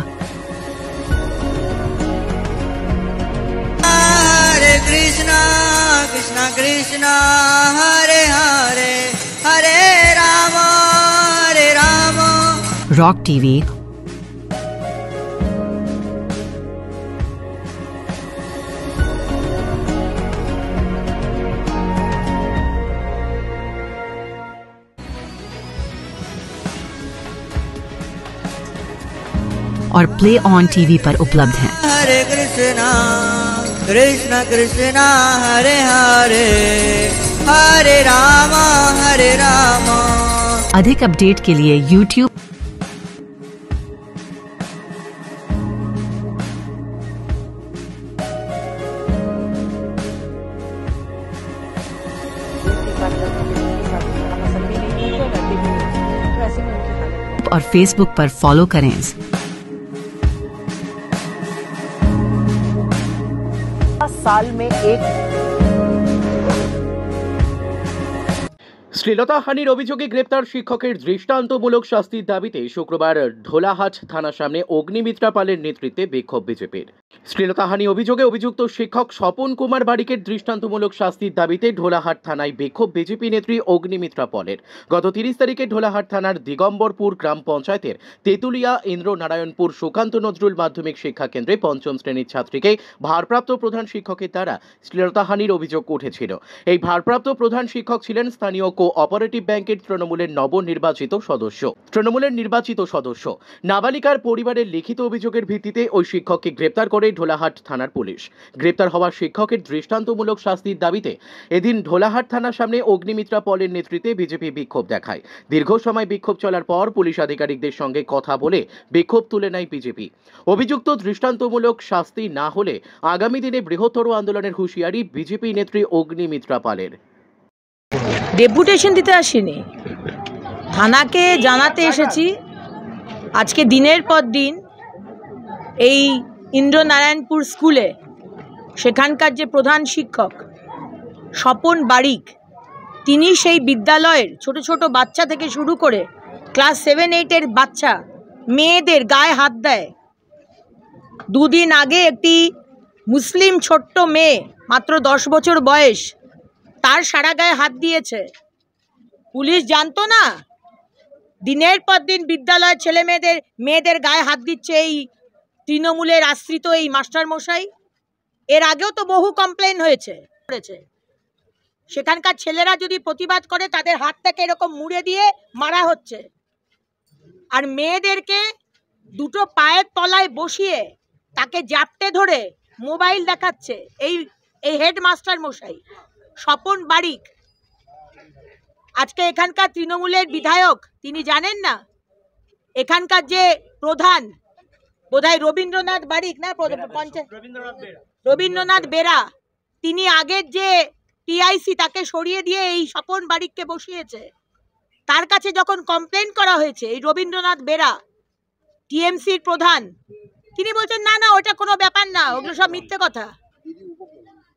हरे Krishna Krishna Krishna Hare Hare Hare Ram rock TV, और play on TV पर उपलब्ध हैं। हरे कृष्णा कृष्ण कृष्णा हरे हरे हरे रामा हरे रामा। अधिक update के लिए YouTube और Facebook पर फॉलो करें। साल में एक শ্লীলতাহানির অভিযোগে গ্রেপ্তার শিক্ষকের দৃষ্টান্তমূলক শাস্তির দাবিতে শুক্রবার ঢোলাহাট থানার সামনে অগ্নিমিত্রা পালের নেতৃত্বে বিক্ষোভ বিজেপির। শ্লীলতাহানি অভিযোগে অভিযুক্ত শিক্ষক স্বপন কুমার বারিকের দৃষ্টান্তমূলক শাস্তির দাবিতে ঢোলাহাট থানায় বিক্ষোভ বিজেপি নেত্রী অগ্নিমিত্রা পালের। গত 30 তারিখে ঢোলাহাট থানার দিগম্বরপুর গ্রাম পঞ্চায়েতের তেতুলিয়া ইন্দ্রনারায়ণপুর সুকান্ত নজরুল মাধ্যমিক শিক্ষা কেন্দ্রে 5ম শ্রেণীর ছাত্রীকে ভারপ্রাপ্ত প্রধান শিক্ষকের দ্বারা শ্লীলতাহানির অভিযোগ উঠেছিল। এই ভারপ্রাপ্ত প্রধান শিক্ষক ছিলেন স্থানীয় কোঅপারেটিভ ব্যাংকের তৃণমূলের নির্বাচিত সদস্য। নাবালিকার পরিবারের লিখিত অভিযোগের ভিত্তিতে ওই শিক্ষককে গ্রেপ্তার করে ঢোলাহাট থানার পুলিশ। গ্রেপ্তার হওয়া শিক্ষকের দৃষ্টান্তমূলক শাস্তির দাবিতে এদিন ঢোলাহাট থানার সামনে অগ্নিমিত্রা পলের নেতৃত্বে বিজেপি বিক্ষোভ দেখায়। দীর্ঘ সময় বিক্ষোভ চলার পর পুলিশ আধিকারিকদের সঙ্গে কথা বলে বিক্ষোভ তুলে নেয় বিজেপি। অভিযুক্ত দৃষ্টান্তমূলক শাস্তি না হলে আগামী দিনে বৃহত্তর আন্দোলনের হুঁশিয়ারি বিজেপি নেত্রী অগ্নিমিত্রা পালের। ডেপুটেশন দিতে আসিনি, থানাকে জানাতে এসেছি। আজকে দিনের পর দিন এই ইন্দ্রনারায়ণপুর স্কুলে সেখানকার যে প্রধান শিক্ষক স্বপন বারিক, তিনি সেই বিদ্যালয়ের ছোট ছোট বাচ্চা থেকে শুরু করে ক্লাস 7-8-এর বাচ্চা মেয়েদের গায়ে হাত দেয়। দুদিন আগে একটি মুসলিম ছোট্ট মেয়ে, মাত্র 10 বছর বয়স, তার সারা গায়ে হাত দিয়েছে। পুলিশ জানতো না দিনের পর দিন বিদ্যালয়ের ছেলে মেয়েদের গায়ে হাত দিচ্ছে এই তৃণমূলের আশ্রিত এই মাস্টার মশাই? এর আগেও তো বহু কমপ্লেন হয়েছে। সেখানকার ছেলেরা যদি প্রতিবাদ করে তাদের হাতটাকে এরকম মুড়ে দিয়ে মারা হচ্ছে, আর মেয়েদেরকে দুটো পায়ের তলায় বসিয়ে তাকে জাপটে ধরে মোবাইল দেখাচ্ছে এই হেডমাস্টার মশাই স্বপন বারিক। আজকে এখানকার তৃণমূলের বিধায়ক তিনি জানেন না, এখানকার যে প্রধান বোধহয় রবীন্দ্রনাথ বারিক না, রবীন্দ্রনাথ বেরা, তিনি আগের যে টিআইসি তাকে সরিয়ে দিয়ে এই স্বপন বারিককে বসিয়েছে। তার কাছে যখন কমপ্লেন করা হয়েছে, এই রবীন্দ্রনাথ বেরা টিএমসির প্রধান, তিনি বলছেন না না ওটা কোনো ব্যাপার না, ওগুলো সব মিথ্যে কথা।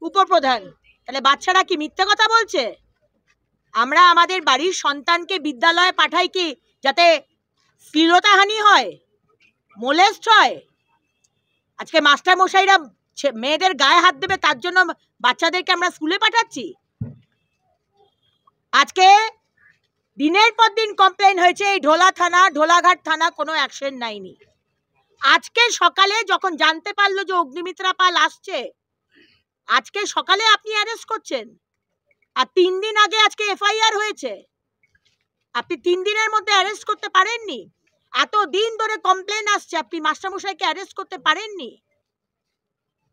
উপপ্রধান, তাহলে বাচ্চারা কি মিথ্যে কথা বলছে? আমরা আমাদের বাড়ির সন্তানকে বিদ্যালয়ে পাঠাই কি যাতে শ্লীলতাহানি হয়, মোলেস্ট হয়? আজকে মাস্টার মশাইরা মেয়েদের গায়ে হাত দেবে তার জন্য বাচ্চাদেরকে আমরা স্কুলে পাঠাচ্ছি? আজকে দিনের পর দিন কমপ্লেন হয়েছে, এই ঢোলাঘাট থানা কোনো অ্যাকশন নেয়নি। আজকে সকালে যখন জানতে পারলো যে অগ্নিমিত্রা পাল আসছে, আজকে সকালে আপনি অ্যারেস্ট করছেন, আর 3 দিন আগে আজকে এফআইআর হয়েছে। আপনি 3 দিনের মধ্যে অ্যারেস্ট করতে পারেননি? এত দিন ধরে কমপ্লেন আসছে, আপনি মাস্টারমশাইকে অ্যারেস্ট করতে পারেননি?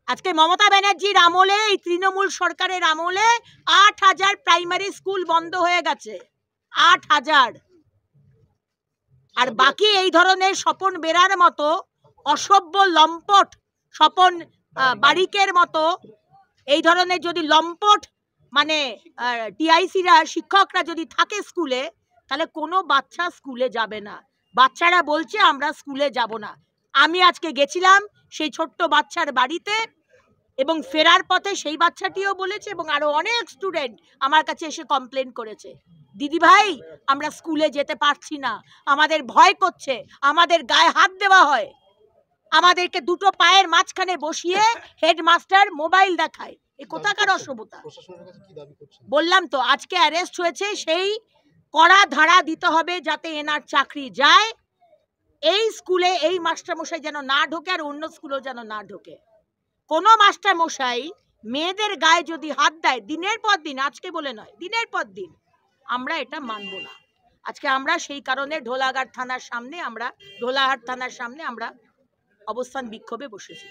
আজকে মমতা ব্যানার্জির আমলে, এই তৃণমূল সরকারের আমলে 8000 প্রাইমারি স্কুল বন্ধ হয়ে গেছে, 8000। আর বাকি এই ধরনের স্বপন বেরার মতো অসভ্য লম্পট, স্বপন বারিকের মতো এই ধরনের যদি লম্পট মানে টিআইসিরা শিক্ষকরা যদি থাকে স্কুলে, তাহলে কোনো বাচ্চা স্কুলে যাবে না। বাচ্চারা বলছে আমরা স্কুলে যাব না। আমি আজকে গেছিলাম সেই ছোট্ট বাচ্চার বাড়িতে, এবং ফেরার পথে সেই বাচ্চাটিও বলেছে, এবং আরো অনেক স্টুডেন্ট আমার কাছে এসে কমপ্লেন করেছে, দিদি ভাই আমরা স্কুলে যেতে পারছি না, আমাদের ভয় করছে, আমাদের গায়ে হাত দেওয়া হয়, আমাদেরকে দুটো পায়ের মাঝখানে বসিয়ে হেডমাস্টার মোবাইল দেখায়। এ কোথাকার অসভ্যতা? বললাম তো আজকে অ্যারেস্ট হয়েছে, সেই কড়া ধারা দিতে হবে যাতে এনার চাকরি যায়। এই স্কুলে এই মাস্টারমশাই যেন না ঢোকে, আর অন্য স্কুলেও যেন না ঢোকে। কোনো মাস্টারমশাই মেয়েদের গায়ে যদি হাত দেয় দিনের পর দিন, আজকে বলে নয়, দিনের পর দিন, আমরা এটা মানব না। আজকে আমরা সেই কারণে ঢোলাহাট থানার সামনে আমরা অবস্থান বিক্ষোভে বসেছে।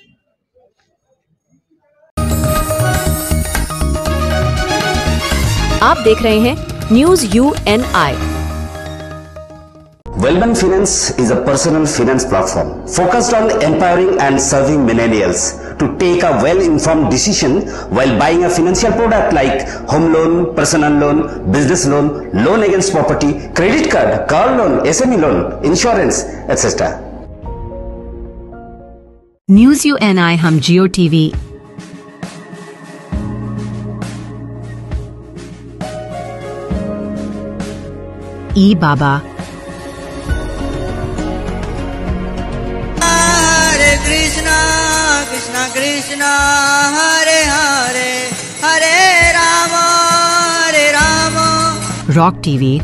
आप देख रहे हैं news UNI। Wellman Finance is a personal finance platform focused on empowering and serving millennials to take a well-informed decision while buying a financial product like home loan, personal loan, business loan, loan against property, credit card, car loan, SME loan, insurance, etc. News UNI हम जियो TV, ई बाबा, हरे Krishna Krishna Krishna Hare Hare Hare Ram rock TV,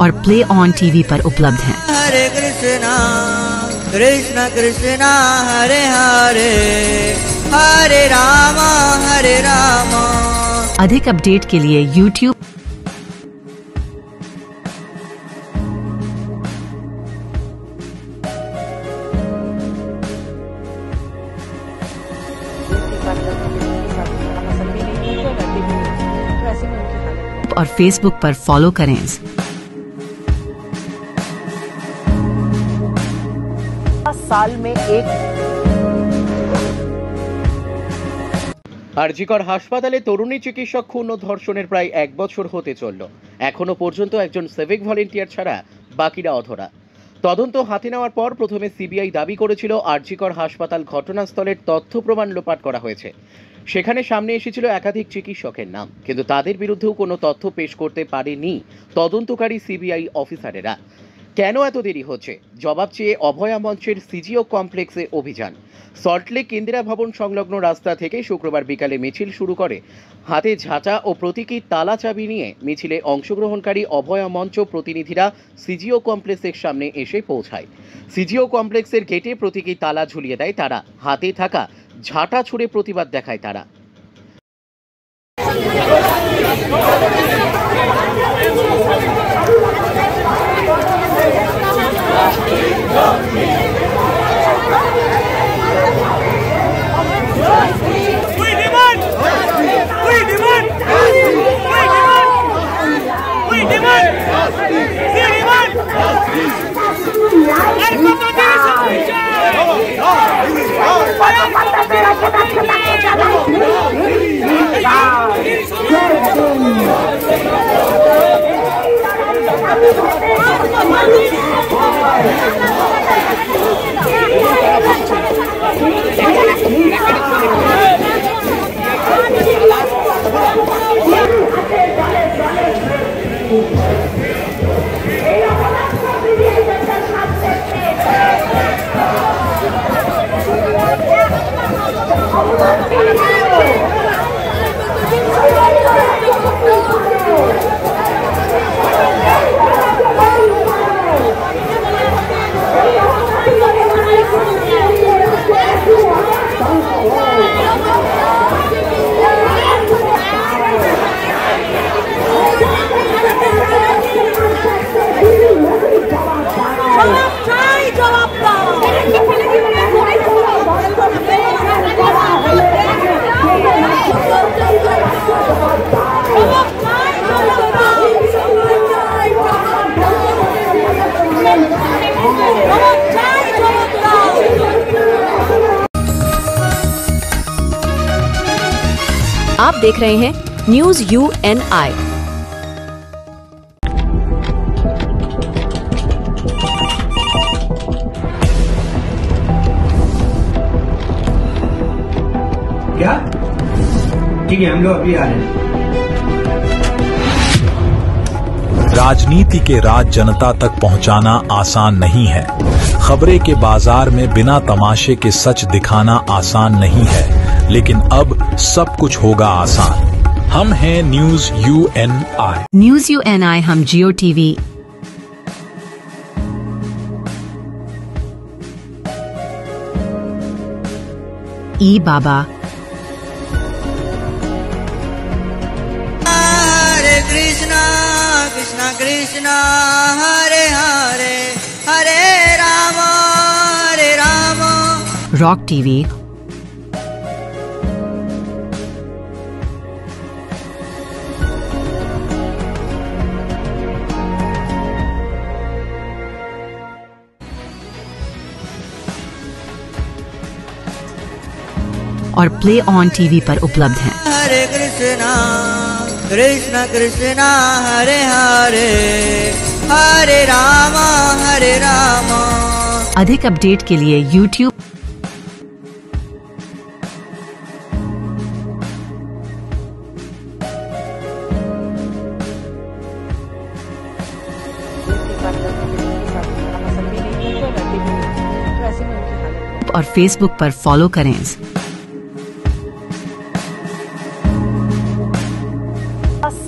और play on TV पर उपलब्ध हैं। हरे कृष्णा कृष्णा कृष्णा हरे हरे हरे राम अधिक update के लिए YouTube और Facebook पर फॉलो करें। साल में एक আরজিকর হাসপাতালে তরুণী চিকিৎসক খুন ও ধর্ষণের প্রায় 1 বছর হতে চলল। এখনো পর্যন্ত একজন সিভিক ভলেন্টিয়ার ছাড়া বাকিরা অধরা। তদন্ত হাতে নেওয়ার পর প্রথমে সিবিআই দাবি করেছিল আরজিকর হাসপাতাল ঘটনাস্থলের তথ্য প্রমাণ লোপাট করা হয়েছে। সেখানে সামনে এসেছিল একাধিক চিকিৎসকের নাম, কিন্তু তাদের বিরুদ্ধেও কোনো তথ্য পেশ করতে পারেনি তদন্তকারী সিবিআই অফিসারেরা। কেন এত দেরি হচ্ছে জবাব চেয়ে অভয়া মঞ্চের সিজিও কমপ্লেক্সে অভিযান। সল্টলেক ইন্দিরা ভবন সংলগ্ন রাস্তা থেকে শুক্রবার বিকালে মিছিল শুরু করে। হাতে ঝাঁটা ও প্রতীকী তালা চাবি নিয়ে মিছিলে অংশগ্রহণকারী অভয়া মঞ্চ প্রতিনিধিরা সিজিও কমপ্লেক্সের সামনে এসে পৌঁছায়। সিজিও কমপ্লেক্সের গেটে প্রতীকী তালা ঝুলিয়ে দেয় তারা। হাতে থাকা ঝাঁটা ছুড়ে প্রতিবাদ দেখায় তারা। आप देख रहे हैं न्यूज UNI। क्या ठीक है, हम लोग अभी आ रहे हैं। राजनीति के राज जनता तक पहुंचाना आसान नहीं है। खबरें के बाजार में बिना तमाशे के सच दिखाना आसान नहीं है, लेकिन अब सब कुछ होगा आसान। हम हैं न्यूज UNI। न्यूज UNI हम जियो टीवी, ई बाबा। हरे कृष्णा कृष्णा कृष्णा हरे हरे हरे राम रॉक टीवी। और प्ले ऑन टीवी पर उपलब्ध हैं। हरे कृष्णा कृष्णा कृष्णा हरे हरे हरे राम हरे राम। अधिक अपडेट के लिए YouTube और Facebook पर फॉलो करें।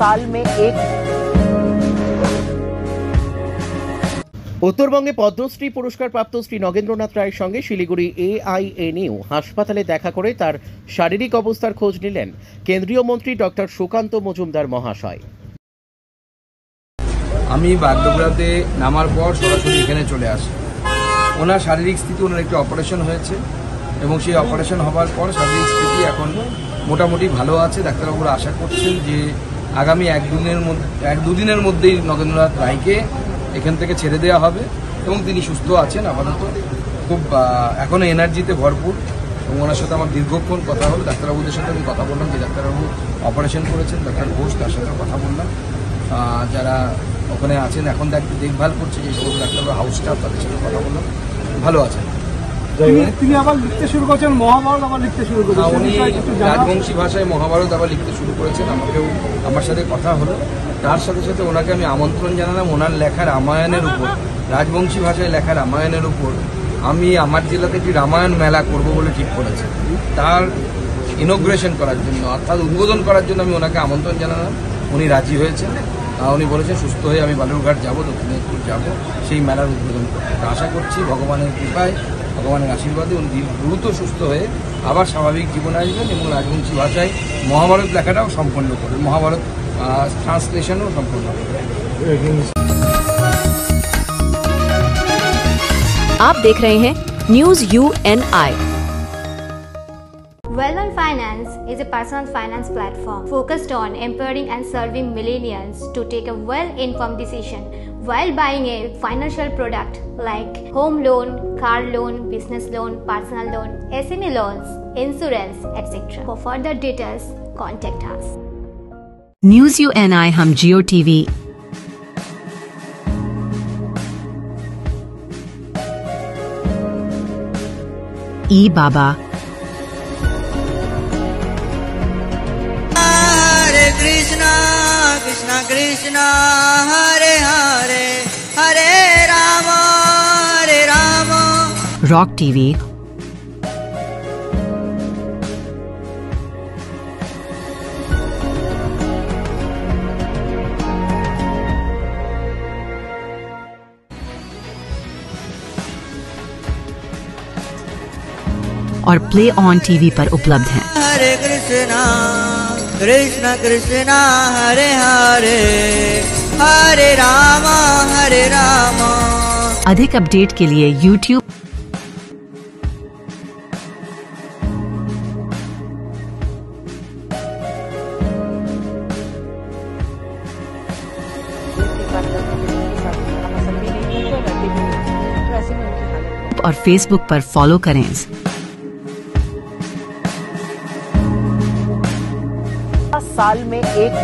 साल में एक উত্তরবঙ্গে পদ্মশ্রী পুরস্কার প্রাপ্ত শ্রী নগেন্দ্রনাথ রায়ের সঙ্গে শিলিগুড়ি AINU হাসপাতালে দেখা করে তার শারীরিক অবস্থার খোঁজ নিলেন কেন্দ্রীয় মন্ত্রী ডক্টর সুকান্ত মজুমদার মহাশয়। আমি বাগডোগরাতে নামার পর সরাসরি এখানে চলে আসি। ওনার শারীরিক স্থিতি, ওনার একটি অপারেশন হয়েছে এবং সেই অপারেশন হওয়ার পর শারীরিক স্থিতি এখন মোটামুটি ভালো আছে। ডাক্তারবাবুরা আশা করছেন যে আগামী এক দুদিনের মধ্যেই নগেন্দ্রনাথ রায়কে এখান থেকে ছেড়ে দেওয়া হবে এবং তিনি সুস্থ আছেন আপাতত, খুব এখনও এনার্জিতে ভরপুর। এবং ওনার সাথে আমার দীর্ঘক্ষণ কথা হলো। ডাক্তারবাবুদের সাথে আমি কথা বললাম, যে ডাক্তারবাবু অপারেশন করেছেন, ডাক্তার ঘোষ, তার সাথে কথা বললাম। যারা ওখানে আছেন এখন দেখভাল করছে যে সমস্ত ডাক্তারবাবু, হাউস স্টাফ, তাদের সাথে কথা বললাম, ভালো আছেন। তিনি আবার লিখতে শুরু করেছেন মহাভারত, আবার লিখতে শুরু করেছেন। উনি রাজবংশী ভাষায় মহাভারত আবার লিখতে শুরু করেছেন। আমার সাথে কথা হলো, তার সাথে সাথে ওনাকে আমি আমন্ত্রণ জানালাম ওনার লেখা রামায়ণের উপর, রাজবংশী ভাষায় লেখা রামায়ণের উপর আমি আমার জেলাতে একটি রামায়ণ মেলা করব বলে ঠিক করেছি। তার ইনোগ্রেশন করার জন্য, অর্থাৎ উদ্বোধন করার জন্য আমি ওনাকে আমন্ত্রণ জানালাম। উনি রাজি হয়েছেন। উনি বলেছেন সুস্থ হয়ে আমি বালুরঘাট যাব, দক্ষিণ দিনাজপুর যাব সেই মেলার উদ্বোধন করতে। আশা করছি ভগবানের কৃপায়, ভগবানের আশীর্বাদে উনি দ্রুত সুস্থ হয়ে আবার স্বাভাবিক জীবনে আসবেন এবং রাজবংশী ভাষায় মহাভারত লেখাটাও সম্পন্ন করবেন, মহাভারত ट्रांसलेशन संपूर्ण। आप देख रहे हैं news UNI। Well-on Finance is a personal finance platform focused on empowering and serving millennials to take a well-informed decision while buying a financial product like home loan, car loan, business loan, personal loan, SME loans, insurance, etc. For further details, contact us. News UNI हम जियो TV ई बाबा। हरे Krishna Krishna Krishna Hare Hare Hare Ram rock TV. और play on TV पर उपलब्ध हैं। हरे कृष्णा कृष्णा कृष्णा हरे हरे हरे राम अधिक update के लिए YouTube और Facebook पर फॉलो करें। साल में एक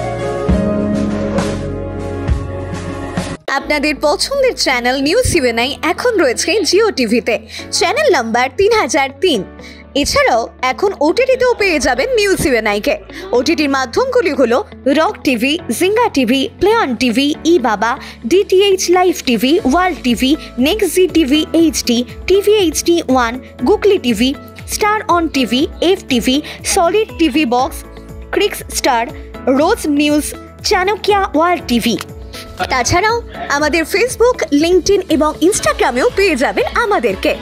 আপনাদের পছন্দের চ্যানেল নিউজ UNI এখন রয়েছে জিও টিভিতে, চ্যানেল নাম্বার 3003। এছাড়াও এখন ওটিটিতেও পেয়ে যাবেন নিউজ UNI কে। ওটিটির মাধ্যমগুলি হলো Rock TV, Jinga TV, Play On TV, E Baba, DTH Live TV, World TV, Next G TV HD, TV HD1, Googly TV, Star On TV, FTV, Solid TV Box, Crix Star, Rose News, Chanakya World TV. তাছাড়াও আমাদের Facebook, LinkedIn এবং ইনস্টাগ্রামেও পেয়ে যাবেন আমাদেরকে।